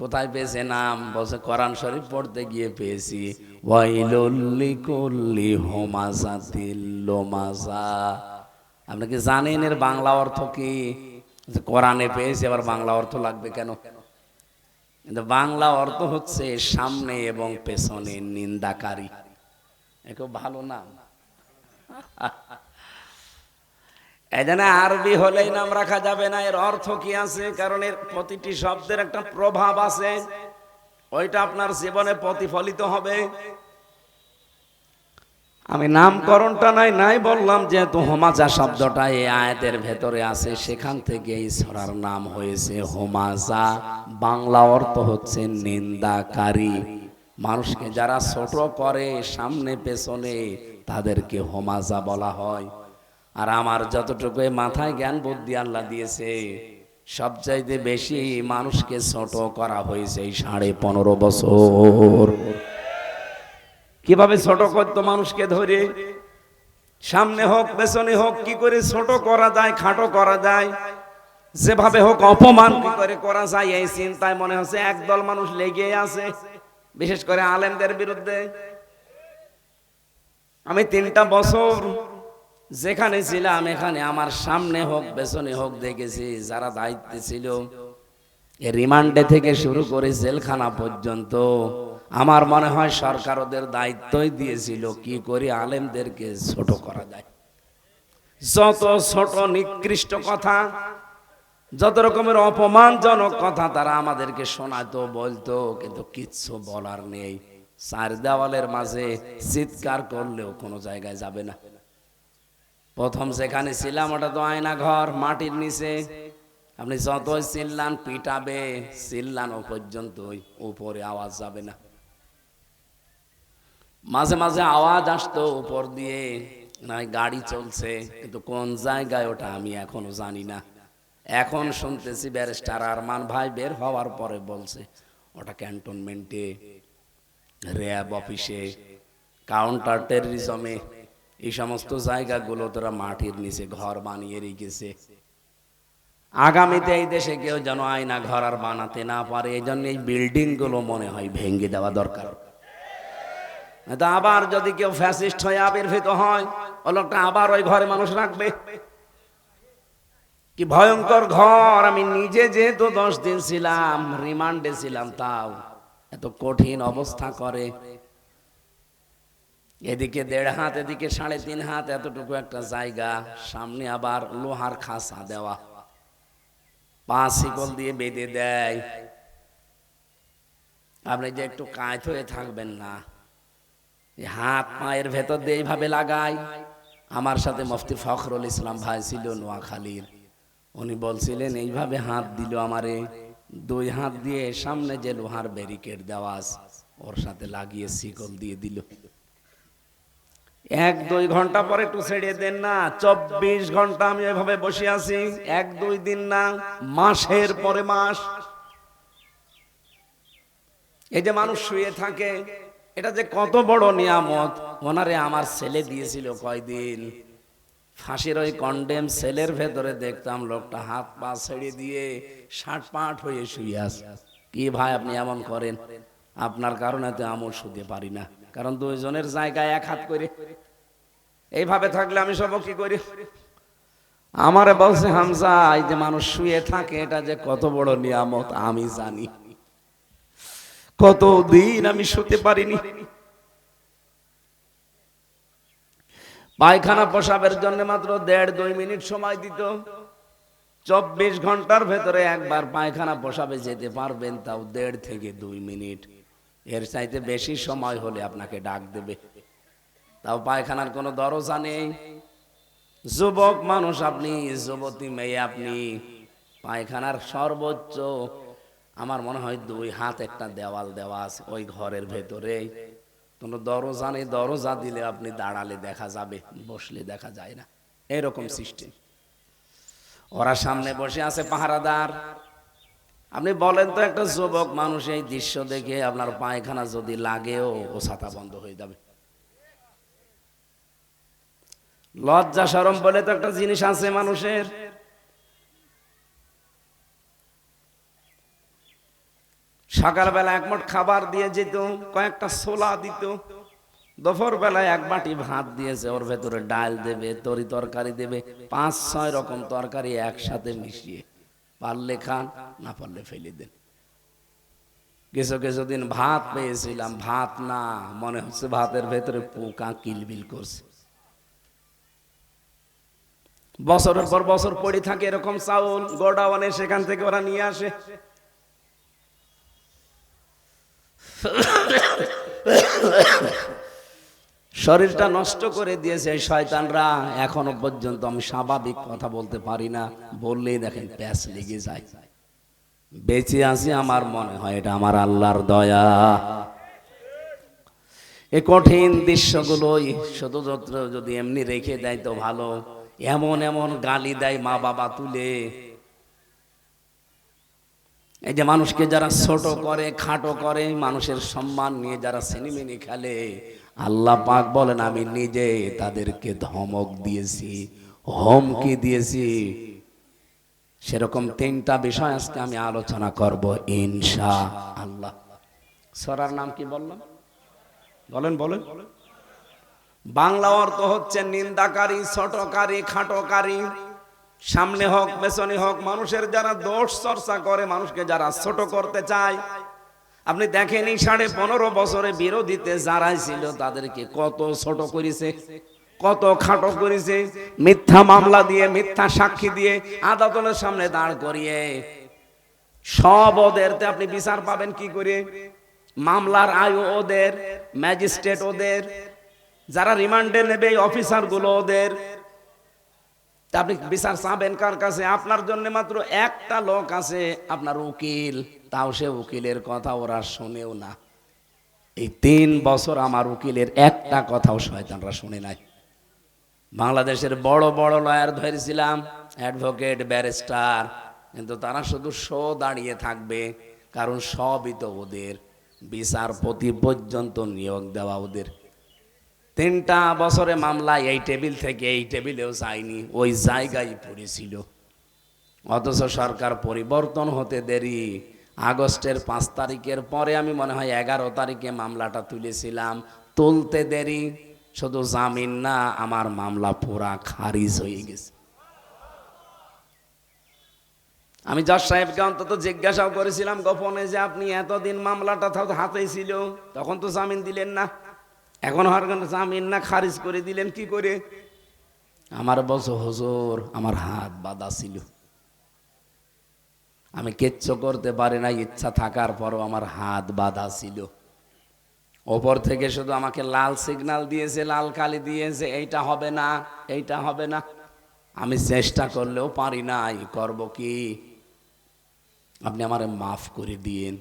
কোথায় পেয়েছে নাম? বলছে কোরআন শরীফ পড়তে গিয়ে পেয়েছি, ওয়াইলুল লিকুল্লি হুমাযাতিল লোমাযা। আপনি কি জানেন এর বাংলা অর্থ কি? কোরআনে পেয়েছে, আবার বাংলা অর্থ লাগবে কেন? কিন্তু বাংলা অর্থ হচ্ছে সামনে এবং পেছনে নিন্দাকারী। খুব ভালো নাম। এই জন্য আরবি হলেই নাম রাখা যাবে না, এর অর্থ কি আছে, কারণ এর প্রতিটি শব্দের একটা প্রভাব আছে, ওইটা আপনার জীবনে প্রতিফলিত হবে। আমি নামকরণটা নাই বললাম, যেহেতু হুমাযা শব্দটা এই আয়াতের ভেতরে আছে, সেখান থেকে এই সূরার নাম হয়েছে হুমাযা। বাংলা অর্থ হচ্ছে নিন্দাকারী। মানুষকে যারা ছোট করে সামনে পেছনে, তাদেরকে হুমাযা বলা হয়। আর আমার যতটুকু মাথায় জ্ঞান বুদ্ধি আল্লাহ দিয়েছে, সবচাইতে বেশি মানুষকে ছোট করা হয়েছে এই 15.5 বছর। কিভাবে ছোট করতো মানুষকে ধরে, সামনে হোক পেছনে হোক, কি করে ছোট করা যায়, খাটো করা যায়, যেভাবে হোক অপমান কি করে করা যায়, এই চিন্তায় মনে হচ্ছে একদল মানুষ লেগে আছে, বিশেষ করে আলেমদের বিরুদ্ধে। আমি 3টা বছর যেখানে ছিলাম এখানে আমার সামনে হোক পেছনে হোক দেখেছি যারা দায়িত্বে ছিল রিমান্ডে থেকে শুরু করে জেলখানা পর্যন্ত আমার মনে হয় সরকার ওদের দায়িত্বই দিয়েছিল কি করে আলেমদেরকে ছোট করা যায়। যত ছোট নিকৃষ্ট কথা, যত রকমের অপমানজনক কথা তারা আমাদেরকে শোনাতো বলতো, কিন্তু কিচ্ছু বলার নেই। চার দেওয়ালের মাঝে চিৎকার করলেও কোনো জায়গায় যাবে না। প্রথম যেখানে ছিলাম ওটা তো আয়না ঘর, মাটির নিচে। আপনি যতই চিল্লান পিটাবে, চিল্লানো পর্যন্তই, উপরে আওয়াজ যাবে না। মাঝে মাঝে আওয়াজ আসতো উপর দিয়ে, নাই গাড়ি চলছে, কিন্তু কোন জায়গায় ওটা আমি এখনো জানি না। এখন শুনতেছি ব্যারিস্টার আরমান ভাই বের হওয়ার পরে বলছে ওটা ক্যান্টনমেন্টে, র্যাব অফিসে, কাউন্টার টেররিজমে, এই সমস্ত জায়গাগুলো তোরা মাটির নিচে ঘর বানিয়ে রেখেছে। আগামীতে এই দেশে কেউ যেন আয়না ঘর আর বানাতে না পারে, এই জন্য এই বিল্ডিং গুলো মনে হয় ভেঙে দেওয়া দরকার। আবার যদি কেউ ফ্যাসিস্ট হয়ে আবির্ভূত হয়, ও লোকটা আবার ওই ঘরে মানুষ রাখবে। কি ভয়ঙ্কর ঘর! আমি নিজে যেহেতু 10 দিন ছিলাম, রিমান্ডে ছিলাম, তাও এত কঠিন অবস্থা করে। এদিকে 1.5 হাত, এদিকে 3.5 হাত, এতটুকু একটা জায়গা, সামনে আবার লোহার খাঁচা দেওয়া, 5 শিকল দিয়ে বেঁধে দেয়। আপনি যে একটু কায়ত হয়ে থাকবেন না, হাত পায়ের ভেতর দিয়ে এইভাবে লাগায়। আমার সাথে মুফতি ফখরুল ইসলাম ভাই ছিল নোয়াখালীর, উনি বলছিলেন এইভাবে হাত দিল আমারে, 2 হাত দিয়ে সামনে যে লোহার ব্যারিকেড দেওয়া আছে ওর সাথে লাগিয়ে শিকল দিয়ে দিল। 1-2 ঘন্টা পরে একটু ছেড়ে দেন না, 24 ঘন্টা আমি এভাবে বসে আছি। 1-2 দিন না, মাসের পরে মাস। এই যে মানুষ শুয়ে থাকে, এটা যে কত বড় নিয়ামত। ওনারে আমার ছেলে দিয়েছিল কয়দিন, ফাঁসির ওই কন্ডেম সেলের ভেতরে দেখতাম লোকটা হাত পা ছেড়ে দিয়ে 60 হয়ে শুয়ে আছে। কি ভাই আপনি এমন করেন? আপনার কারণে তো আমল শুতে পারি না, কারণ 2 জনের জায়গায় 1 হাত করে। এইভাবে থাকলে আমি সব কি করি? আমারে বলছে হামজা, এই যে মানুষ শুয়ে থাকে এটা যে কত বড় নিয়ামত আমি জানি। কতদিন আমি শুতে পারিনি। পায়খানা প্রসাবের জন্য মাত্র 1.5-2 মিনিট সময় দিত। 24 ঘন্টার ভেতরে একবার পায়খানা প্রসাবে যেতে পারবেন, তাও 1.5 থেকে 2 মিনিট। এর চাইতে বেশি সময় হলে আপনাকে ডাক দেবে, তাও পায়খানার কোনো দরজা নেই। যুবক মানুষ আপনি, যুবতী মেয়ে আপনি, পায়খানার সর্বোচ্চ আমার মনে হয় 2 হাত একটা দেওয়াল দেওয়া আছে ওই ঘরের ভেতরে। কোনো দরজা নেই, দরজা দিলে আপনি দাঁড়ালে দেখা যাবে, বসলে দেখা যায় না, এরকম সিস্টেম। ওরা সামনে বসে আছে পাহারাদার। আপনি বলেন তো একটা যুবক মানুষ এই দৃশ্য দেখে আপনার পায়খানা যদি লাগেও ও ছাতা বন্ধ হয়ে যাবে। লজ্জা শরম বলে তো একটা জিনিস আছে মানুষের। সকালবেলা 1 মুঠ খাবার দিয়ে যেত, কয়েকটা ছোলা দিত। দুপুর বেলায় 1 বাটি ভাত দিয়েছে, ওর ভেতরে ডাল দেবে, তরি তরকারি দেবে, 5-6 রকম তরকারি একসাথে মিশিয়ে, পারলে খান, না পারলে ফেলে দেন। কিছু কিছুদিন ভাত পেয়েছিলাম, ভাত না, মনে হচ্ছে ভাতের ভেতরে পোকা কিলবিল করছে। বছরের পর বছর পড়ে থাকে এরকম চাউল গোডাউনে, সেখান থেকে ওরা নিয়ে আসে। শরীরটা নষ্ট করে দিয়েছে এই শয়তানরা। এখনো পর্যন্ত আমি স্বাভাবিক কথা বলতে পারি না, বললেই দেখেন প্যাস লেগে যায়। বেঁচে আছি আমার মনে হয় এটা আমার আল্লাহর দয়া। এই কঠিন দৃশ্যগুলোই শুধু যদি এমনি রেখে দেয় তো ভালো। এমন এমন গালি দেয় মা বাবা তুলে। এই যে মানুষকে যারা ছোট করে, খাটো করে, মানুষের সম্মান নিয়ে যারা সিনেমিনি খেলে, আল্লাহ পাক বলেন আমি নিজে তাদেরকে ধমক দিয়েছি, হুমকি দিয়েছি। সেরকম 3টা বিষয় আজকে আমি আলোচনা করব ইনশাআল্লাহ। সূরার নাম কি বললাম? বলেন বলেন। বাংলা অর্থ হচ্ছে নিন্দাকারী, ছোটকারী, খাটোকারী। সামনে হোক পেছনে হোক মানুষের যারা দোষ চর্চা করে, মানুষকে যারা ছোট করতে চায়। আপনি দেখেনি 15.5 বছরে বিরোধীতে যারাই ছিল তাদেরকে কত ছোট করেছে, কত খাটো করেছে, মিথ্যা মামলা দিয়ে, মিথ্যা সাক্ষী দিয়ে আদালতের সামনে দাঁড় করিয়ে সব ওদেরতে আপনি বিচার পাবেন কি করে? মামলার আয়ু ওদের, ম্যাজিস্ট্রেট ওদের, যারা রিমান্ডে নেবে অফিসার গুলো ওদের। আপনি বিচার চাবেন কার কাছে? আপনার জন্য মাত্র একটা লোক আছে, আপনার উকিল। তাও সে উকিলের কথা ওরা শোনেও না। এই 3 বছর আমার উকিলের একটা কথাও শয়তানরা শুনে নাই। বাংলাদেশের বড় বড় লয়ার ধরেছিলাম, অ্যাডভোকেট, ব্যারিস্টার, কিন্তু তারা শুধু শো দাঁড়িয়ে থাকবে, কারণ সবই তো ওদের। বিচারপতি পর্যন্ত নিয়োগ দেওয়া ওদের। 3টা বছরে মামলা এই টেবিল থেকে এই টেবিলেও যায়নি, ওই জায়গায় পড়েছিল। অথচ সরকার পরিবর্তন হতে দেরি। আগস্টের 5 তারিখের পরে আমি মনে হয় 11 তারিখে মামলাটা তুলেছিলাম। তুলতে দেরি, শুধু জামিন না, আমার মামলা পুরা খারিজ হয়ে গেছে। আমি জজ সাহেবকে অন্তত জিজ্ঞাসাও করেছিলাম গোপনে যে আপনি এতদিন মামলাটা হাতেই ছিল, তখন তো জামিন দিলেন না, এখন জামিন না খারিজ করে দিলেন কি করে? আমার বলছো হুজুর আমার হাত বাঁধা ছিল, আমি কিচ্ছু করতে পারি না, ইচ্ছা থাকার পরও আমার হাত বাঁধা ছিল। ওপর থেকে শুধু আমাকে লাল সিগন্যাল দিয়েছে, লাল কালি দিয়েছে, এইটা হবে না, এইটা হবে না। আমি চেষ্টা করলেও পারি নাই, করব কি? আপনি আমারে মাফ করে দিয়েন।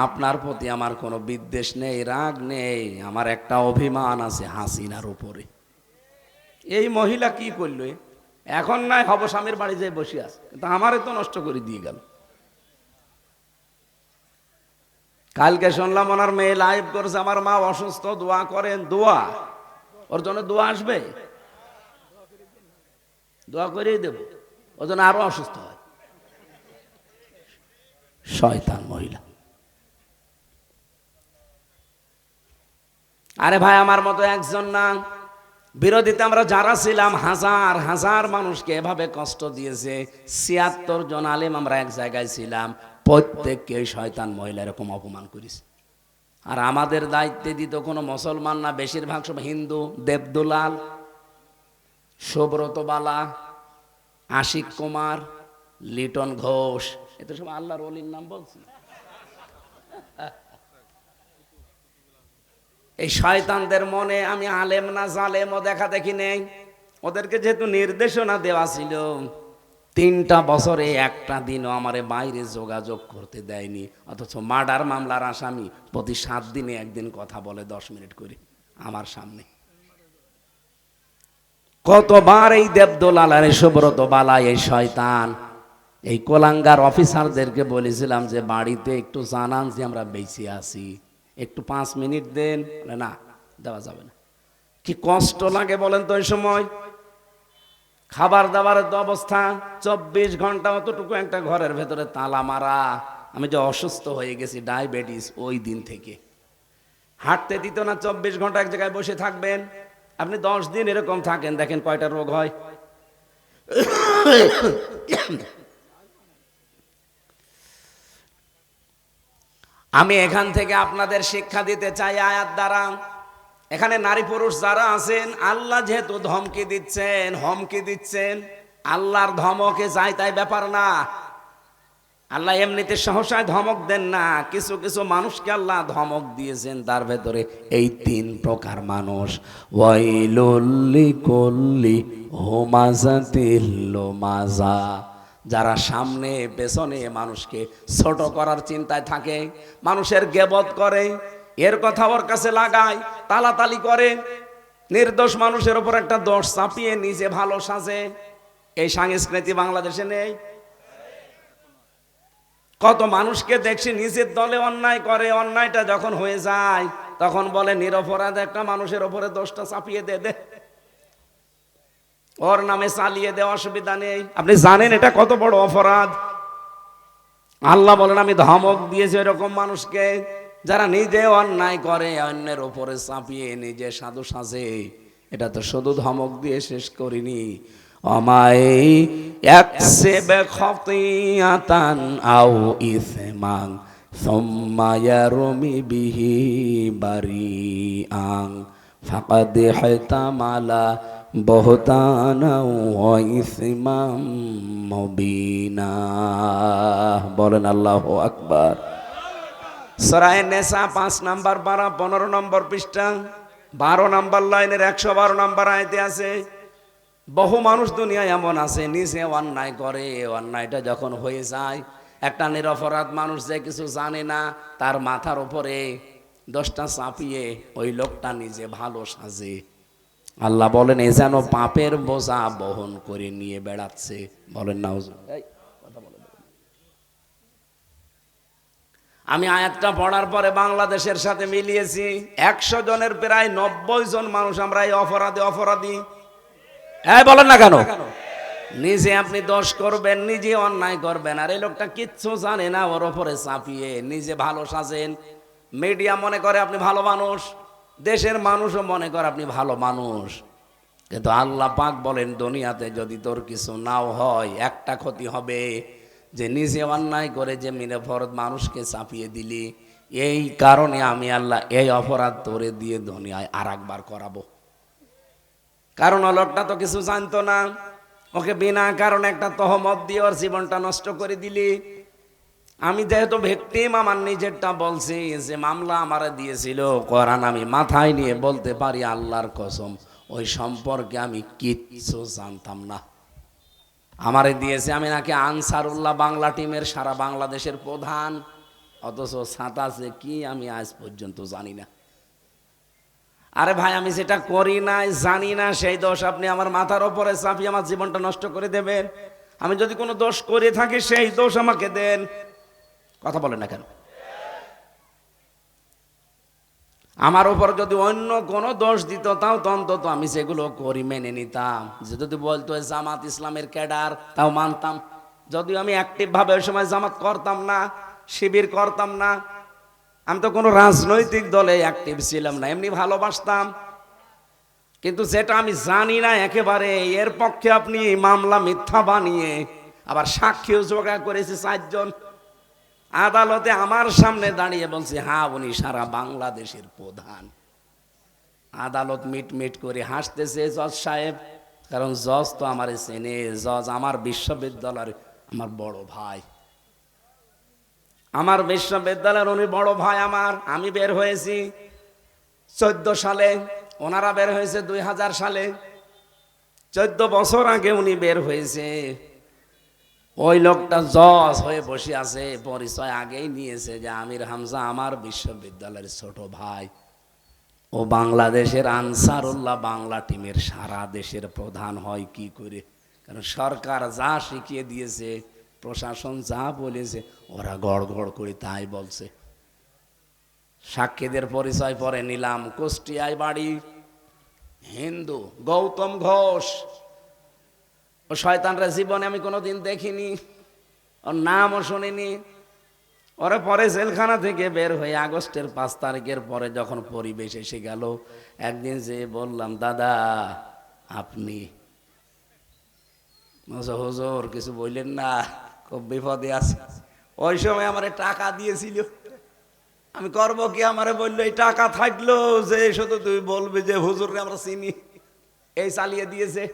আপনার প্রতি আমার কোনো বিদ্বেষ নেই, রাগ নেই, আমার একটা অভিমান আছে হাসিনার উপরে। এই মহিলা কি করলো? এখন নাই হব স্বামীর বাড়ি যেয়ে বসে আছে, কিন্তু আমারে তো নষ্ট করে দিয়ে গেল। কালকে শুনলাম ওনার মেয়ে লাইভ করছে, আমার মা অসুস্থ, দোয়া করেন। দোয়া? ওর জন্য দোয়া আসবে? দোয়া করেই দেব, ওর জন্য আরো অসুস্থ হয়। শয়তান মহিলা। আরে ভাই, আমার মতো একজন না, বিরোধীতে আমরা যারা ছিলাম হাজার হাজার মানুষকে এভাবে কষ্ট দিয়েছে। 76 জন আলেম আমরা এক জায়গায় ছিলাম, প্রত্যেককে শয়তান মহিলা এরকম অপমান করেছে। আর আমাদের দায়িত্বে দিত কোনো মুসলমান না, বেশিরভাগ সব হিন্দু। দেবদুলাল, সুব্রত বালা, আশিক কুমার, লিটন ঘোষ, এত সব আল্লাহর ওলির নাম বলছি। এই শয়তানদের মনে আমি আলেম না জালেমও দেখা দেখি নেই। ওদেরকে যেহেতু নির্দেশনা দেওয়া ছিল, 3টা বছরে একটা দিনও আমারে বাইরে যোগাযোগ করতে দেয়নি। অথচ মার্ডার মামলার আসামি প্রতি 7 দিনে একদিন কথা বলে 10 মিনিট করে আমার সামনে। কতবার এই দেবদোলাল আর সুব্রত বালা, এই শয়তান, এই কোলাঙ্গার অফিসারদেরকে বলেছিলাম যে বাড়িতে একটু জানান যে আমরা বেঁচে আছি, একটু 5 মিনিট দেন। না, দেওয়া যাবে না। কি কষ্ট লাগে বলেন তো ওই সময়। খাবার দাবারের তো অবস্থা, 24 ঘন্টা অতটুকু একটা ঘরের ভেতরে তালা মারা। আমি যে অসুস্থ হয়ে গেছি ডায়াবেটিস, ওই দিন থেকে হাঁটতে দিত না। 24 ঘন্টা এক জায়গায় বসে থাকবেন। আপনি 10 দিন এরকম থাকেন, দেখেন কয়টা রোগ হয়। আমি এখান থেকে আপনাদের শিক্ষা দিতে চাই আয়াত দ্বারা। এখানে নারী পুরুষ যারা আছেন, আল্লাহ যেহেতু ধমকি দিচ্ছেন, হুমকি দিচ্ছেন, আল্লাহর ধমকে যায় তাই ব্যাপার না। আল্লাহ এমনিতে সহসায় ধমক দেন না, কিছু কিছু মানুষকে আল্লাহ ধমক দিয়েছেন। তার ভেতরে এই 3 প্রকার মানুষ। ওয়াইলুল লিকুল্লি হুমাযাতিল লুমাযা, যারা সামনে পেছনে মানুষকে ছোট করার চিন্তায় থাকে, মানুষের গীবত করে, এর কথা ওর কাছে লাগায়, তালাতালি করে, নির্দোষ মানুষের উপর একটা দোষ চাপিয়ে নিজে ভালো সাজে। এই সংস্কৃতি বাংলাদেশে নেই। কত মানুষকে দেখছি নিজের দলে অন্যায় করে, অন্যায়টা যখন হয়ে যায় তখন বলে নিরপরাধ একটা মানুষের উপরে দোষটা চাপিয়ে দে, ওর নামে চালিয়ে দেওয়া, অসুবিধা নেই। আপনি জানেন এটা কত বড় অপরাধ? আল্লাহ বলেন আমি ধমক দিয়েছি এরকম মানুষকে, যারা নিজে অন্যায় করে অন্যের উপরে চাপিয়ে নিজে সাধু সাজে, এটা তো শুধু ধমক দিয়ে শেষ করিনি। অমাই ইয়াকসিবু খাতিয়াতান আও ইসমান সুম্মা ইয়ারমি বিহি বারিআন ফাকাদ ইহতামালা বুহতানা ওয়া ইসমান মুবিনা। বলেন আল্লাহু আকবার। সূরা নিসা 5 নম্বর পারা 15 নম্বর পৃষ্ঠা 12 নম্বর লাইনের 112 নম্বর আয়াতে আছে, বহু মানুষ দুনিয়ায় এমন আছে নিজে অন্যায় করে, অন্যায়টা যখন হয়ে যায়, একটা নিরপরাধ মানুষ যে কিছু জানে না তার মাথার উপরে দোষটা চাপিয়ে ওই লোকটা নিজে ভালো সাজে। আল্লাহ বলেন এ যেন পাপের বোঝা বহন করে নিয়ে বেড়াচ্ছে। বলেন নাউজুবিল্লাহ। আমি আয়াতটা পড়ার পরে বাংলাদেশের সাথে মিলিয়েছি, 100 জনের প্রায় 90 জন মানুষ আমরা এই অপরাধী। বলেন না কেন? নিজে আপনি দোষ করবেন, নিজে অন্যায় করবেন, আর এই লোকটা কিচ্ছু জানে না, ওর ওপরে চাপিয়ে নিজে ভালো সাজেন। মিডিয়া মনে করে আপনি ভালো মানুষ, দেশের মানুষও মনে করে আপনি ভালো মানুষ, কিন্তু আল্লাহ পাক বলেন দুনিয়াতে যদি তোর কিছু নাও হয়, একটা ক্ষতি হবে, যে নিজে অন্যায় করে যে নিরপরাধ মানুষকে চাপিয়ে দিলি, এই কারণে আমি আল্লাহ এই অপরাধ তোরে দিয়ে দুনিয়ায় আর একবার করাবো। কারণ লোকটা তো কিছু জানতো না, ওকে বিনা কারণে একটা তহমত দিয়ে ওর জীবনটা নষ্ট করে দিলি। আমি যেহেতু ভিকটিম, আমার নিজেরটা বলছি, যে মামলা আমারে দিয়েছিল কোরআন, আমি মাথায় নিয়ে বলতে পারি আল্লাহর কসম ওই সম্পর্কে আমি কিচ্ছু জানতাম না। আমারে দিয়েছে, আমি নাকি আনসারুল্লাহ বাংলা টিমের সারা বাংলাদেশের প্রধান, অথচ ছাতাছে কি আমি আজ পর্যন্ত জানি না। আরে ভাই, আমি যেটা করি নাই জানি না, সেই দোষ আপনি আমার মাথার ওপরে চাপিয়ে আমার জীবনটা নষ্ট করে দেবেন। আমি যদি কোনো দোষ করে থাকি সেই দোষ আমাকে দেন। কথা বলেন না কেন? আমার উপর যদি অন্য কোনো দোষ দিত তাও তো অন্তত আমি সেগুলো করি মেনে নিতাম। যে যদি বলতো জামাত ইসলামের ক্যাডার, তাও মানতাম। যদিও আমি অ্যাক্টিভ ভাবে ওই সময় জামাত করতাম না, শিবির করতাম না, আমি তো কোনো রাজনৈতিক দলে অ্যাক্টিভ ছিলাম না, এমনি ভালোবাসতাম। কিন্তু যেটা আমি জানি না একেবারে, এর পক্ষে আপনি মামলা মিথ্যা বানিয়ে আবার সাক্ষীও জোগাড় করেছে 4 জন। আদালতে আমার সামনে দাঁড়িয়ে বলছে হ্যাঁ উনি সারা বাংলাদেশের প্রধান। আদালত মিট করে হাসতেছে জজ সাহেব, কারণ জজ তো আমার চেনে, জজ আমার বিশ্ববিদ্যালয়ের আমার বড় ভাই, আমার বিশ্ববিদ্যালয়ের উনি বড় ভাই আমার। আমি বের হয়েছি 14 সালে, ওনারা বের হয়েছে 2000 সালে, 14 বছর আগে উনি বের হয়েছে। ওই লোকটা জজ হয়ে বসে আছে, পরিচয় আগেই নিয়েছে যে আমির হামজা আমার বিশ্ববিদ্যালয়ের ছোট ভাই, ও বাংলাদেশের আনসারুল্লাহ বাংলা টিমের সারা দেশের প্রধান হয় কি করে? কারণ সরকার যা শিখিয়ে দিয়েছে, প্রশাসন যা বলেছে, ওরা গড় করে তাই বলছে। সাক্ষীদের পরিচয় পরে নিলাম। কুষ্টিয়ায় বাড়ি, হিন্দু, গৌতম ঘোষ। ও শয়তানরা জীবনে আমি কোনোদিন দেখিনি, ওর নামও শুনিনি। ওরা পরে জেলখানা থেকে বের হয়ে আগস্টের 5 তারিখের পরে যখন পরিবেশ এসে গেল, একদিন যে বললাম দাদা আপনি, হুজুর কিছু বললেন না, খুব বিপদে আছে। ওই সময় আমারে টাকা দিয়েছিল, আমি করবো কি? আমারে বললো এই টাকা থাকলো যে শুধু তুই বলবি যে হুজুরকে আমরা চিনি, এই চালিয়ে দিয়েছে।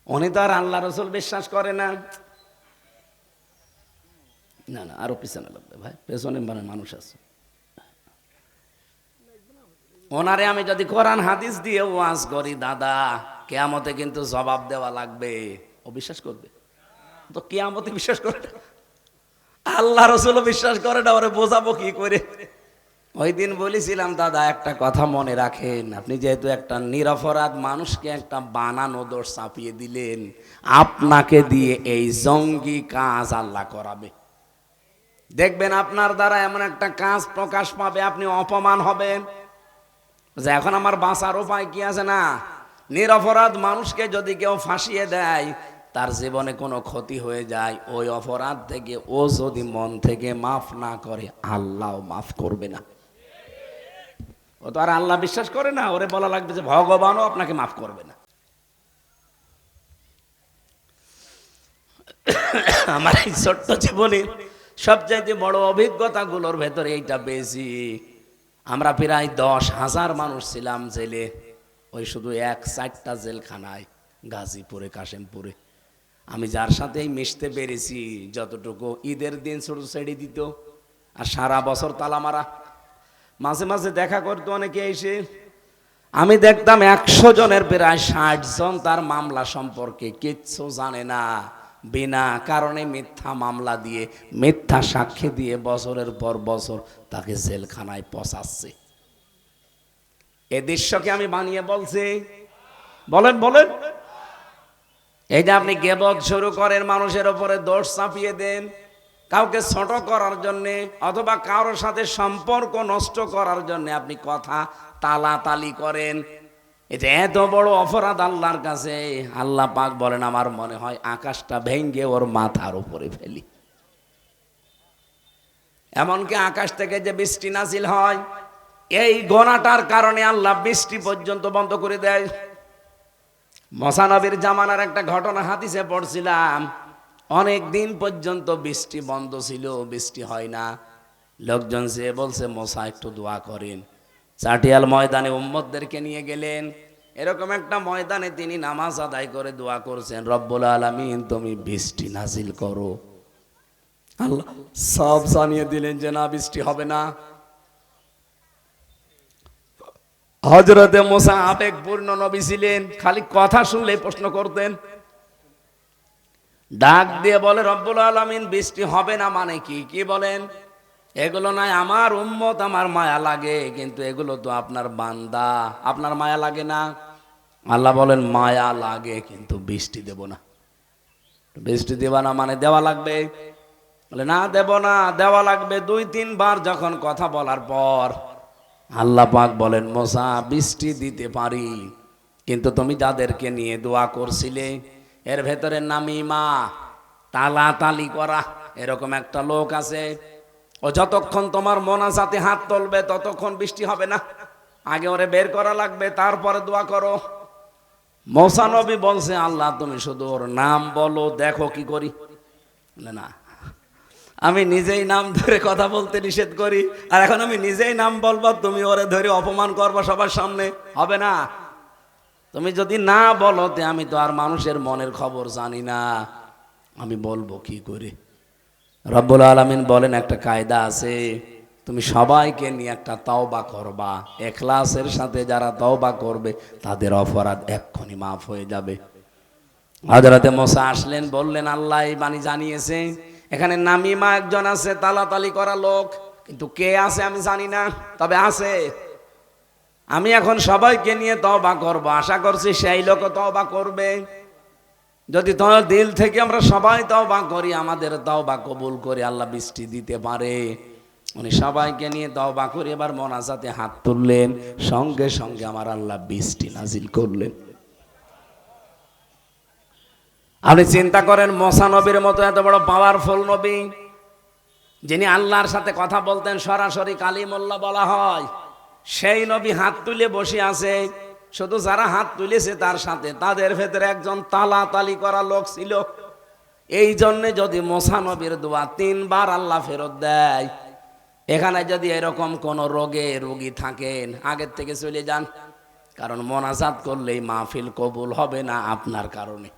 উনি তো আর আল্লাহ রসুল বিশ্বাস করে না। না না, আরো পিছনে লাগবে ভাই, পেছনে মানে মানুষ আছে। ওনারে আমি যদি কোরআন হাদিস দিয়ে ওয়াজ করি, দাদা কিয়ামতে কিন্তু জবাব দেওয়া লাগবে, ও বিশ্বাস করবে? তো কিয়ামতে বিশ্বাস করে না, আল্লাহ রসুলও বিশ্বাস করে না, ওরে বোঝাবো কি করে? ওই দিন বলেছিলাম দাদা একটা কথা মনে রাখেন, আপনি যেহেতু একটা নিরপরাধ মানুষকে একটা বানানো দোষ চাপিয়ে দিলেন, আপনাকে দিয়ে এই জঙ্গি কাজ আল্লাহ করাবে। দেখবেন আপনার দ্বারা এমন একটা কাজ প্রকাশ পাবে, আপনি অপমান হবেন যে এখন আমার বাঁচার উপায় কি আছে? না, নিরপরাধ মানুষকে যদি কেউ ফাঁসিয়ে দেয়, তার জীবনে কোনো ক্ষতি হয়ে যায়, ওই অপরাধ থেকে ও যদি মন থেকে মাফ না করে, আল্লাহ মাফ করবে না। ও তো আর আল্লাহ বিশ্বাস করে না, ওরে বলা লাগবে যে ভগবানও আপনাকে মাফ করবে না। আমার এই ছোট্ট জীবনে সবচাইতে বড় অভিজ্ঞতাগুলোর ভেতরে এইটা বেশি। আমরা প্রায় 10,000 মানুষ ছিলাম জেলে, ওই শুধু 1-4টা জেলখানায়, গাজীপুরে, কাশেমপুরে। আমি যার সাথেই মিশতে পেরেছি, যতটুকু ঈদের দিন ছোট ছেড়ে দিত, আর সারা বছর তালা মারা। মাঝে মাঝে দেখা করতো অনেকে এসে, আমি দেখতাম 100 জনের প্রায় 60 জন তার মামলা সম্পর্কে কিচ্ছু জানে না, বিনা কারণে মিথ্যা মামলা দিয়ে, মিথ্যা সাক্ষী দিয়ে বছরের পর বছর তাকে জেলখানায় পচাচ্ছে। এ দৃশ্যকে আমি বানিয়ে বলছি? বলেন বলেন। এই যে আপনি গীবত শুরু করেন, মানুষের উপরে দোষ চাপিয়ে দেন, কাউকে ছোট করার জন্যে অথবা কারোর সাথে সম্পর্ক নষ্ট করার জন্য আপনি কথা তালাতালি করেন, এটা এত বড় অপরাধ আল্লাহর কাছে। আল্লাহ পাক বলেন, আমার মনে হয় আকাশটা ভেঙ্গে ওর মাথার উপরে ফেলি। এমনকি আকাশ থেকে যে বৃষ্টি নাজিল হয়, এই গোনাটার কারণে আল্লাহ বৃষ্টি পর্যন্ত বন্ধ করে দেয়। মুসা নবীর জামানার একটা ঘটনা হাদিসে পড়ছিলাম, অনেক দিন পর্যন্ত বৃষ্টি বন্ধ ছিল, বৃষ্টি হয় না। লোকজন যে বলছে, মুসা একটু দোয়া করেন। চাটিয়াল ময়দানে উম্মতদেরকে নিয়ে গেলেন, এরকম একটা ময়দানে তিনি নামাজ আদায় করে দোয়া করছেন, রব্বুল আলামিন তুমি বৃষ্টি নাজিল করো। আল্লাহ সব জানিয়ে দিলেন যে না, বৃষ্টি হবে না। হযরতে মুসা আবেগপূর্ণ নবী ছিলেন, খালি কথা শুনলেই প্রশ্ন করতেন। ডাক দিয়ে বলে, রব্বুল আলামিন বৃষ্টি হবে না মানে কি? কি বলেন? এগুলো নাই আমার উম্মত, আমার মায়া লাগে, কিন্তু এগুলো তো আপনার বান্দা, আপনার মায়া লাগে না? আল্লাহ বলেন, মায়া লাগে, কিন্তু বৃষ্টি দেব না। বৃষ্টি দেবা না মানে দেওয়া লাগবে? বলে না, দেব না, দেওয়া লাগবে। 2-3 বার যখন কথা বলার পর আল্লাহ পাক বলেন, মুসা বৃষ্টি দিতে পারি, কিন্তু তুমি যাদেরকে নিয়ে দোয়া করছিলে এর ভেতরে নামিমা, তালাতালি করা, এরকম একটা লোক আছে। ও যতক্ষণ তোমার মোনাজাতে হাত তুলবে ততক্ষণ বৃষ্টি হবে না, আগে ওরে বের করা লাগবে, তারপরে দোয়া করো। মুসা নবী বলছে, আল্লাহ তুমি শুধু ওর নাম বলো, দেখো কি করি। না, আমি নিজেই নাম ধরে কথা বলতে নিষেধ করি, আর এখন আমি নিজেই নাম বলবো, তুমি ওরে ধরে অপমান করবা সবার সামনে, হবে না। তুমি যদি না বলো, আমি তো আর মানুষের মনের খবর জানি না, আমি বলবো কি করে? রব্বুল আলামিন বলেন, একটা কায়দা আছে, তুমি সবাইকে নিয়ে একটা তওবা করবা, ইখলাসের সাথে যারা তওবা করবে তাদের অপরাধ এক্ষুনি মাফ হয়ে যাবে। হযরতে মুসা আসলেন, বললেন, আল্লাহ এই বাণী জানিয়েছে, এখানে নামিমা একজন আছে, তালাতালি করা লোক, কিন্তু কে আছে আমি জানি না, তবে আছে। আমি এখন সবাইকে নিয়ে তওবা করব, আশা করছি সেই লোকও তওবা করবে। যদি তোমার দিল থেকে আমরা সবাই তওবা করি, আমাদের তওবা কবুল করে আল্লাহ বৃষ্টি দিতে পারে। উনি সবাইকে নিয়ে তওবা করে এবার মোনাজাতে হাত তুললেন, সঙ্গে সঙ্গে আমার আল্লাহ বৃষ্টি নাজিল করলেন। আপনি চিন্তা করেন, মুসা নবীর মতো এত বড় পাওয়ারফুল নবী, যিনি আল্লাহর সাথে কথা বলতেন, সরাসরি কালিমুল্লাহ বলা হয়, সেই নবী হাত তুলে বসে আছে। শুধু যারা হাত তুলেছে তার সাথে তাদের ভেতরে একজন তালাতালি করা লোক ছিল। এই জন্য যদি মুসা নবীর দোয়া 3 বার আল্লাহ ফেরত দেয়, এখানে যদি এরকম কোন রোগী থাকেন, আগের থেকে চলে যান, কারণ মোনাজাত করলেই মাহফিল কবুল হবে না আপনার কারণে।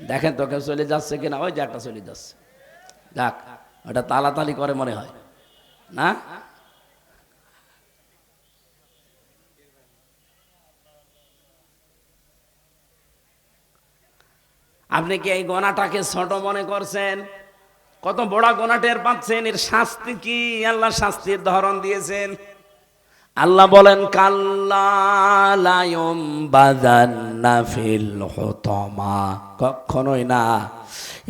দেখেন তো কেউ চলে যাচ্ছে কিনা, ওই যে একটা চলে যাচ্ছে, যাক, ওটা তালাতালি করে মনে হয় না। আপনি কি এই গোনাটাকে ছোট মনে করছেন? কত বড় গোনা টের পাচ্ছেন? এর শাস্তি কি? আল্লাহ শাস্তির ধরন দিয়েছেন। আল্লাহ বলেন কাল্লা লা ইউমবাযান্না ফিল হুতামা, কখনোই না।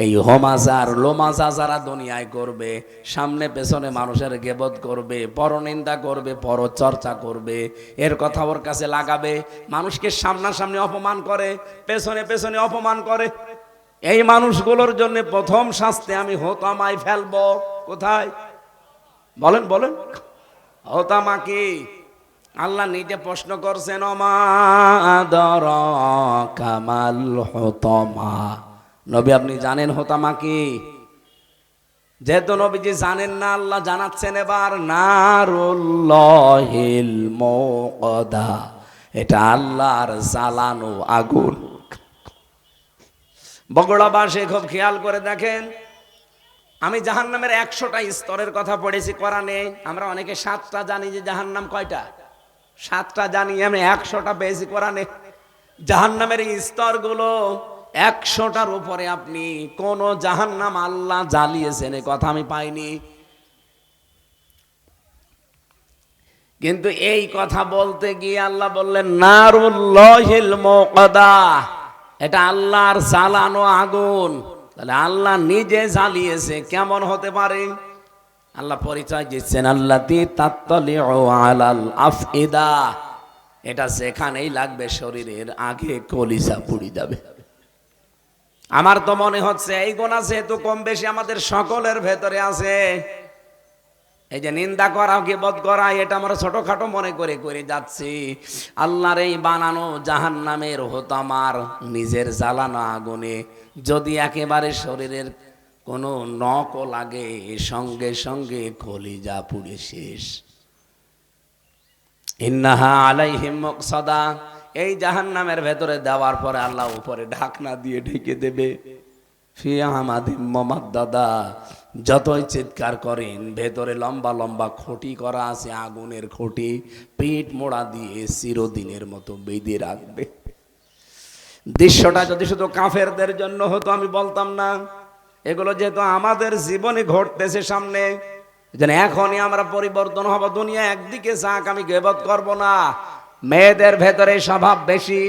এই হোমাজার লোমাজা যারা দুনিয়ায় করবে, সামনে পেছনে মানুষের গীবত করবে, পরনিন্দা করবে, পরচর্চা করবে, এর কথা ওর কাছে লাগাবে, মানুষকে সামনাসামনি অপমান করে, পেছনে পেছনে অপমান করে, এই মানুষগুলোর জন্য প্রথম শাস্তি আমি হোতামায় ফেলবো। কোথায় বলেন বলেন? হোতামা কি? আল্লাহ নিজে প্রশ্ন করছেন, ওমা আদরাকা মাল হুতামা। নবী আপনি জানেন হোতামা কি? যেহেতু নবীজি জানেন না, আল্লাহ জানাচ্ছেন এবার, নারুল্লাহিল মুকদা, এটা আল্লাহর জ্বালানো আগুন। বগুড়াবাসী খুব খেয়াল করে দেখেন, আমি জাহান্নামের 100টা স্তরের কথা পড়েছি কোরআনে। আমরা অনেকে 7টা জানি, যে জাহান্নাম কয়টা? 7টা জানি, আমি 100টা পেয়েছি কোরআনে। জাহান্নামের এই স্তরগুলো 100টার উপরে আপনি কোন জাহান্নাম আল্লাহ জ্বালিয়েছেন এই কথা আমি পাইনি। কিন্তু এই কথা বলতে গিয়ে আল্লাহ বললেন নারুল্লাহিল মুকদা, এটা আল্লাহর জ্বালানো আগুন। তাহলে আল্লাহ নিজে জ্বালিয়েছে, কেমন হতে পারে? আল্লাহ পরিচয় দিচ্ছেন, আল্লাতী তাত্তালিউ আলাল আফইদা, এটা যেখানেই লাগবে শরীরের আগে কলিজা পুড়ে যাবে। আমার তো মনে হচ্ছে এই গুনাহ যেহেতু কম বেশি আমাদের সকলের ভেতরে আছে, এই যে নিন্দা করা, গীবত করা, এটা আমরা ছোটখাটো মনে করে করে যাচ্ছি। আল্লাহর এই বানানো জাহান্নামের হোতামার নিজের জ্বালানো আগুনে যদি একেবারে শরীরের কোনো নখও লাগে, সঙ্গে সঙ্গে কলিজা পুড়ে শেষ। ইন্নাহা আলাইহিম মুকসাদা, এই জাহান্নামের ভেতরে দেওয়ার পরে আল্লাহ উপরে ঢাকনা দিয়ে ঢেকে দেবে। ফি আমাদিম মুমাদ্দাদা, যতই চিৎকার করেন ভেতরে লম্বা লম্বা খুঁটি করা আছে, আগুনের খুঁটি, পিঠ মোড়া দিয়ে চিরদিনের মতো বেঁধে রাখবে। দৃশ্যটা যদি শুধু কাফেরদের জন্য হতো আমি বলতাম না, এগুলো যেহেতু আমাদের জীবনে ঘটতেছে সামনে, যেন এখনই আমরা পরিবর্তন হব। দুনিয়া একদিকে যাক, আমি গীবত করব না। মেয়েদের ভেতরে স্বভাব বেশি,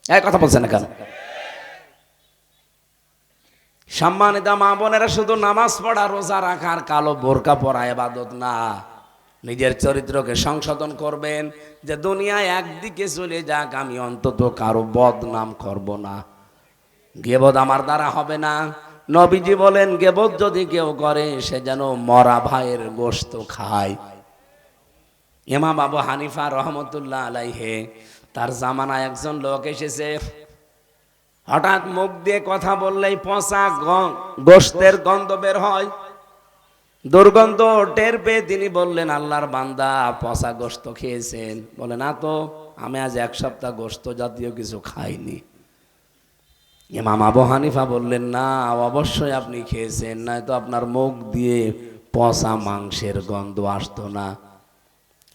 এক কথা বলছেন না কেন? সম্মানিত মা বোনেরা, শুধু নামাজ পড়া, রোজা রাখার, কালো বোরকা পরা ইবাদত না, নিজের চরিত্রকে সংশোধন করবেন। যে দুনিয়ায় একদিকে চলে যাক, আমি অন্তত কারো বদনাম করব না, গীবত আমার দ্বারা হবে না। নবীজি বলেন, গীবত যদি কেউ করে সে যেন মরা ভাইয়ের গোশত খায়। ইমাম আবু হানিফা রহমতুল্লাহ আলাইহে, তার জামানায় একজন লোক এসেছে, হঠাৎ মুখ দিয়ে কথা বললেই পচা গোশতের গন্ধ বের হয়। দুর্গন্ধ টের পেয়ে তিনি বললেন, আল্লাহর বান্দা পচা গোশত খেয়েছেন? বলে না তো, আমি আজ 1 সপ্তাহ গোশত জাতীয় কিছু খাইনি। ইমাম আবু হানিফা বললেন, না অবশ্যই আপনি খেয়েছেন, নয়তো আপনার মুখ দিয়ে পচা মাংসের গন্ধ আসতো না।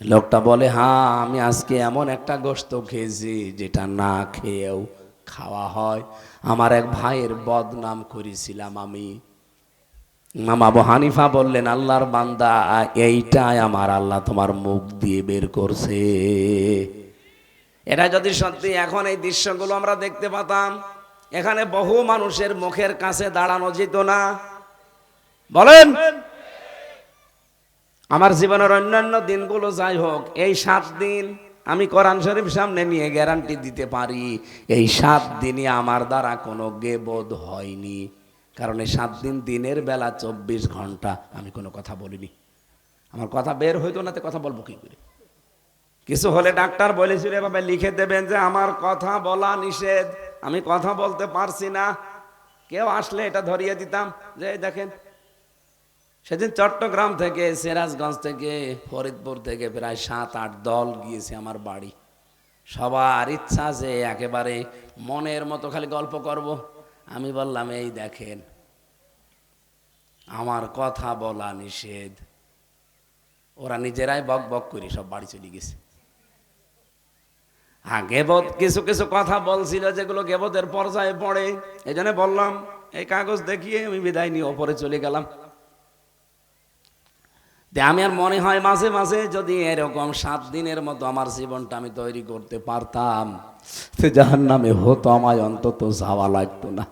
লোকটা বলে, হ্যাঁ আমি আজকে এমন একটা গোশত খেয়েছি যেটা না খেয়েও খাওয়া হয়। আমার এক ভাইয়ের বদনাম করেছিলাম আমি। ইমাম আবু হানিফা বললেন, আল্লাহর বান্দা এইটাই আমার আল্লাহ তোমার মুখ দিয়ে বের করছে। এটা যদি সত্যি এখন এই দৃশ্যগুলো আমরা দেখতে পেতাম, এখানে বহু মানুষের মুখের কাছে দাঁড়ানো যেত না। বলেন, আমার জীবনের অন্যান্য দিনগুলো যাই হোক, এই 7 দিন আমি কোরআন শরীফ সামনে নিয়ে গ্যারান্টি দিতে পারি, এই 7 দিনই আমার দ্বারা কোনো গীবত হয়নি। কারণ এই 7 দিন দিনের বেলা 24 ঘন্টা আমি কোনো কথা বলিনি। আমার কথা বের হইতো না, কথা বলবো কি করে? কিছু হলে ডাক্তার বলেছিল এভাবে লিখে দেবেন যে আমার কথা বলা নিষেধ, আমি কথা বলতে পারছি না। কেউ আসলে এটা ধরিয়ে দিতাম যে দেখেন, সেদিন চট্টগ্রাম থেকে, সিরাজগঞ্জ থেকে, ফরিদপুর থেকে প্রায় 7-8 দল গিয়েছে আমার বাড়ি। সবার ইচ্ছা যে একেবারে মনের মতো খালি গল্প করব। আমি বললাম, এই দেখেন আমার কথা বলা নিষেধ। ওরা নিজেরাই বক বক করে সব বাড়ি চলে গেছে। হ্যাঁ, গীবত কিছু কিছু কথা বলছিল যেগুলো গীবতের পর্যায়ে পড়ে, এই জন্য বললাম এই কাগজ দেখিয়ে আমি বিদায় নিয়ে ওপরে চলে গেলাম। আমি আর মনে হয় মাঝে মাঝে যদি এরকম 7 দিনের মতো আমার জীবনটা আমি তৈরি করতে পারতাম, সে জাহান্নামে হতো আমায় অন্তত যাওয়া লাগতো না।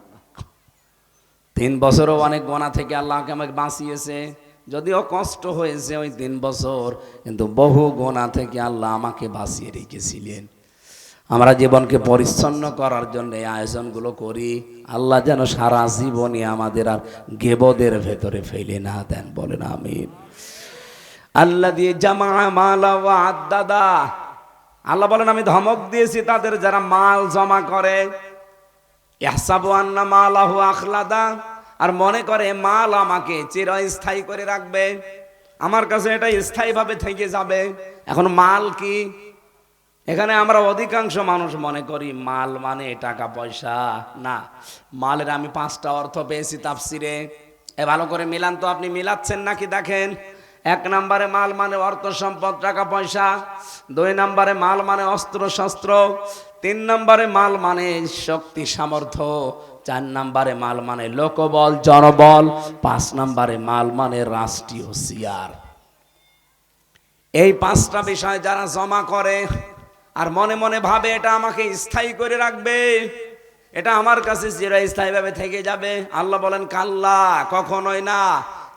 3 বছরও অনেক গোনা থেকে আল্লাহকে আমাকে বাঁচিয়েছে, যদিও কষ্ট হয়েছে ওই 3 বছর, কিন্তু বহু গোনা থেকে আল্লাহ আমাকে বাঁচিয়ে রেখেছিলেন। আমরা জীবনকে পরিচ্ছন্ন করার জন্য এই আয়োজনগুলো করি, আল্লাহ যেন সারা জীবনে আমাদের আর গেবদের ভেতরে ফেলে না দেন, বলেন আমিন। আল্লাহ দিয়ে জামা মালা ওয়া আদাদা, আল্লাহ বলেন আমি ধমক দিয়েছি তাদের যারা মাল জমা করে, ইহসাবু আন্না মালাহু আখলাদা, আর মনে করে মাল আমাকে চিরস্থায়ী করে রাখবে, আমার কাছে এটা স্থায়ীভাবে থেকে যাবে। এখন মাল কি? এখানে আমরা অধিকাংশ মানুষ মনে করি মাল মানে টাকা পয়সা। না, মালের আমি 5টা অর্থ পেয়েছি তাফসিরে, ভালো করে মিলান তো, আপনি মিলাচ্ছেন নাকি দেখেন। 1 নম্বরে মাল মানে অর্থ সম্পদ টাকা পয়সা, 2 নম্বরে মাল মানে অস্ত্র শস্ত্র, 3 নম্বরে মাল মানে শক্তি সামর্থ্য, 4 নম্বরে মাল মানে লোকবল জনবল, 5 নম্বরে মাল মানে রাষ্ট্রীয় চেয়ার। এই 5টা বিষয় যারা জমা করে আর মনে মনে ভাবে এটা আমাকে স্থায়ী করে রাখবে, এটা আমার কাছে চিরস্থায়ীভাবে থেকে যাবে, আল্লাহ বলেন কাল্লা, কখনোই না।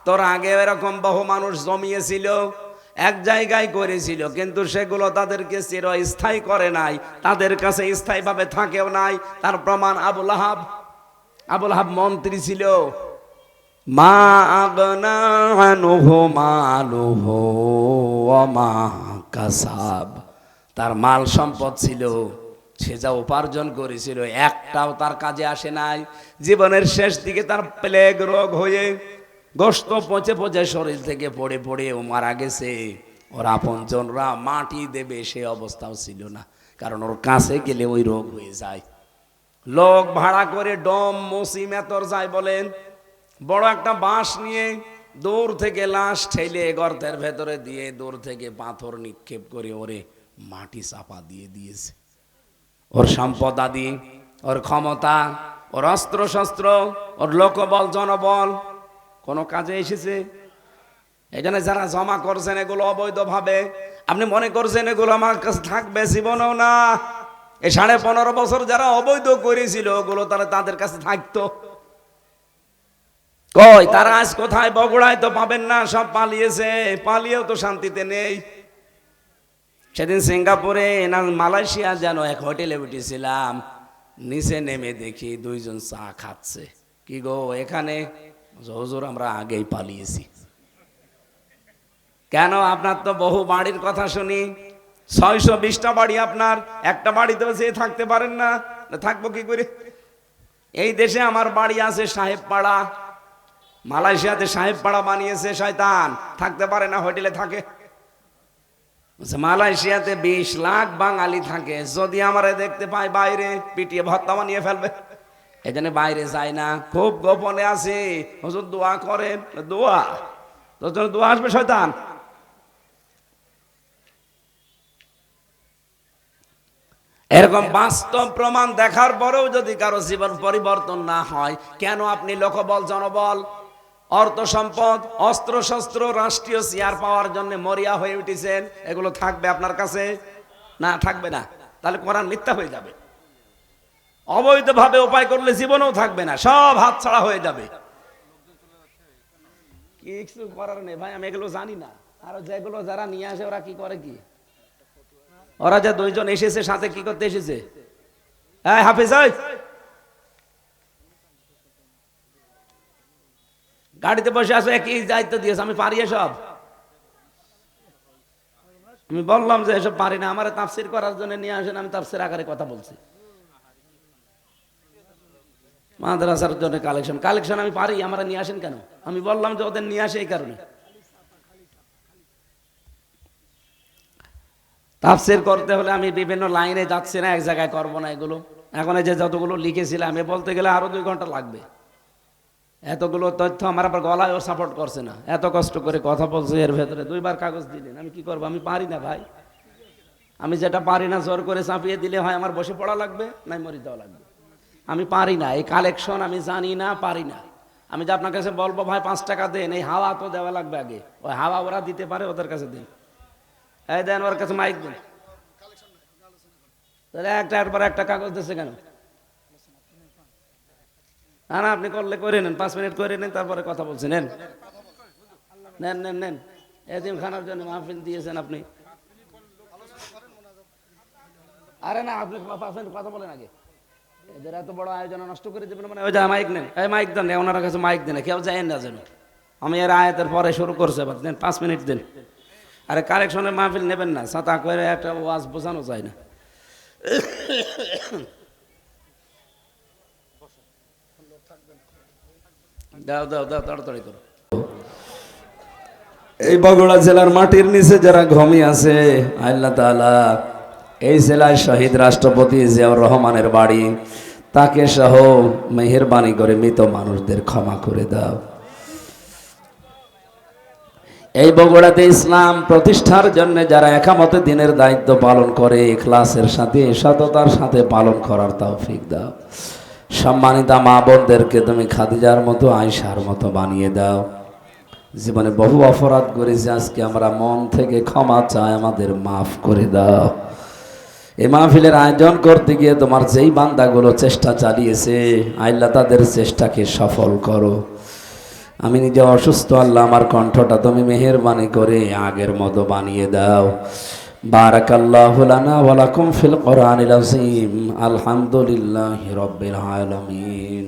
তোর আগে এরকম বহু মানুষ জমিয়েছিল, এক জায়গায় করেছিল, কিন্তু সেগুলো তাদেরকে চিরস্থায়ী করে নাই, তাদের কাছে স্থায়ীভাবে থাকেও নাই। তার প্রমাণ আবুল আহাব মন্ত্রী ছিল, মা আগনা আনহু মালুহু ওয়া মা কাসাব, তার মাল সম্পদ ছিল, সে যা উপার্জন করেছিল একটাও তার কাজে আসে নাই। জীবনের শেষ দিকে তার প্লেগ রোগ হয়ে গোশত পচে পচে শরীর থেকে পড়ে পড়ে ও মারা গেছে। ওর আপনজনরা মাটি দেবে সে অবস্থাও ছিল না, কারণ ওর কাছে গেলে ওই রোগ হয়ে যায়। লোক ভাড়া করে ডম মসি মেতর যায় বলেন, বড় একটা বাঁশ নিয়ে দূর থেকে লাশ ঠেলে গর্তের ভেতরে দিয়ে দূর থেকে পাথর নিক্ষেপ করে ওরে মাটি চাপা দিয়ে দিয়েছে। ওর সম্পদ আদি, ওর ক্ষমতা, ওর অস্ত্র শস্ত্র, ওর লোকবল জনবল কোনো কাজে এসেছে? এই জন্য যারা জমা করছেন এগুলো অবৈধভাবে, আপনি মনে করছেন এগুলো আমার কাছে থাকবে, জীবনেও না। এই 15.5 বছর যারা অবৈধ করেছিল ওগুলো তাহলে তাদের কাছে থাকতো কই? তারা আজ কোথায়? বগুড়ায় তো পাবেন না, সব পালিয়েছে, পালিয়েও তো শান্তিতে নেই। সেদিন সিঙ্গাপুরে না মালয়েশিয়া যেন এক হোটেলে উঠেছিলাম, নিচে নেমে দেখি 2 জন চা খাচ্ছে। কি গো এখানে? হুজুর আমরা আগেই পালিয়েছি। কেন? আপনার তো বহু বাড়ির কথা শুনি, 620টা বাড়ি আপনার, একটা বাড়িতেও যেয়ে থাকতে পারেন না, থাকবো কি করে? এই দেশে আমার বাড়ি আছে সাহেব পাড়া, মালয়েশিয়াতে সাহেব পাড়া বানিয়েছে শয়তান, থাকতে পারে না, হোটেলে থাকে। মালয়েশিয়াতে 20 লাখ বাঙালি থাকে, যদি আমারে দেখতে পায় বাইরে পিটিয়ে ভর্তা বানিয়ে ফেলবে। এই জন্য বাইরে যায় না, খুব গোপনে আছে। হুজুর দোয়া করেন, দোয়া তোর জন্য দোয়া আসবে শয়তান। এরকম বাস্তব প্রমাণ দেখার পরেও যদি কারো জীবন পরিবর্তন না হয়, কেন আপনি লোকবল জনবল অর্থ সম্পদ অস্ত্র শস্ত্র রাষ্ট্রীয় চেয়ার পাওয়ার জন্য মরিয়া হয়ে উঠেছেন? এগুলো থাকবে আপনার কাছে? না, থাকবে না। তাহলে কোরআন মিথ্যা হয়ে যাবে। অবৈধভাবে উপায় করলে জীবনেও থাকবে না, সব হাতছাড়া হয়ে যাবে। কিছু করার নেই ভাই, আমি এগুলো জানি না। আর যেগুলো যারা নিয়ে আসে ওরা কি করে, কি ওরা যে 2 জন এসেছে সাথে কি করতে এসেছে? এই হাফেজ, গাড়িতে বসে আসো, একই দায়িত্ব দিয়েছে, আমি পারি এসব? আমি বললাম যে এসব পারি না, আমার তাফসির করার জন্য নিয়ে আসেন, আমি তাফসির আকারে কথা বলছি। মাদ্রাসার জন্য কালেকশন আমি পারি, আমরা নিয়ে আসেন কেন? আমি বললাম যে ওদের নিয়ে আসে এই কারণে। তাফসির করতে হলে আমি বিভিন্ন লাইনে যাচ্ছি না, এক জায়গায় করবো না এগুলো। এখন যে যতগুলো লিখেছিলাম এ বলতে গেলে আরো 2 ঘন্টা লাগবে। এতগুলো তথ্য আমার আবার গলায়ও সাপোর্ট করছে না, এত কষ্ট করে কথা বলছে, এর ভেতরে 2 বার কাগজ দিলেন, আমি কি করবো? আমি পারি না ভাই, আমি যেটা পারি না জোর করে চাপিয়ে দিলে হয় আমার বসে পড়া লাগবে, নাই মরে দেওয়া লাগবে। আমি পারি না, এই কালেকশন আমি জানি না, পারি না। আমি যে আপনার কাছে বলবো ভাই 5 টাকা দেন, এই হাওয়া তো দেওয়া লাগবে আগে, ওই হাওয়া ওরা দিতে পারে, ওদের কাছে দিন। এই দেন, ওর কাছে মাইক দেন। তাহলে একটার পর একটা কাগজ দিচ্ছে কেন? না না, আপনি করলে করে নেন, 5 মিনিট করে নেন, তারপরে কথা বলছেন। নেন নেন নেন নেন, এতিমখানার জন্য মাহফিল দিয়েছেন আপনি। আরে না, আপনি 5 মিনিট কথা বলেন আগে। এদের এত বড় আয়োজন নষ্ট করে দেবেন মানে? ওই যা মাইক নেন, এই মাইক দেন, ওনার কাছে মাইক দেন, কেউ যায় না যেন। আমি এর আয়াতের পরে শুরু করছে, দেন 5 মিনিট দেন। আরে কালেকশনের মাহফিল নেবেন না, ছাতা করে একটা ওয়াজ বোঝানো যায় না। দাও দাও দাও, তাড়াতাড়ি করো। এই বগুড়া জেলার মাটির নিচে যারা ঘুমিয়ে আছে, আল্লাহ তাআলা এই জেলায় শহীদ রাষ্ট্রপতি জিয়াউর রহমানের বাড়ি, তাকে সহ মেহেরবানি করে মৃত মানুষদের ক্ষমা করে দাও। এই বগুড়াতে ইসলাম প্রতিষ্ঠার জন্য যারা একামতে দিনের দায়িত্ব পালন করে, ইখলাসের সাথে সততার সাথে পালন করার তৌফিক দাও। সম্মানিতা মা বোনদেরকে তুমি খাদিজার মতো, আয়েশার মতো বানিয়ে দাও। জীবনে বহু অপরাধ করেছি, আজকে আমরা মন থেকে ক্ষমা চাই, আমাদের মাফ করে দাও। এই মাহফিলের আয়োজন করতে গিয়ে তোমার যেই বান্দাগুলো চেষ্টা চালিয়েছে, আল্লাহ তাদের চেষ্টাকে সফল করো। আমি নিজে অসুস্থ, আল্লাহ আমার কণ্ঠটা তুমি মেহেরবানি করে আগের মতো বানিয়ে দাও। বারাকাল্লাহু লানা ওয়া লাকুম ফিল কোরআনিল আযীম। আলহামদুলিল্লাহি রাব্বিল আলামিন।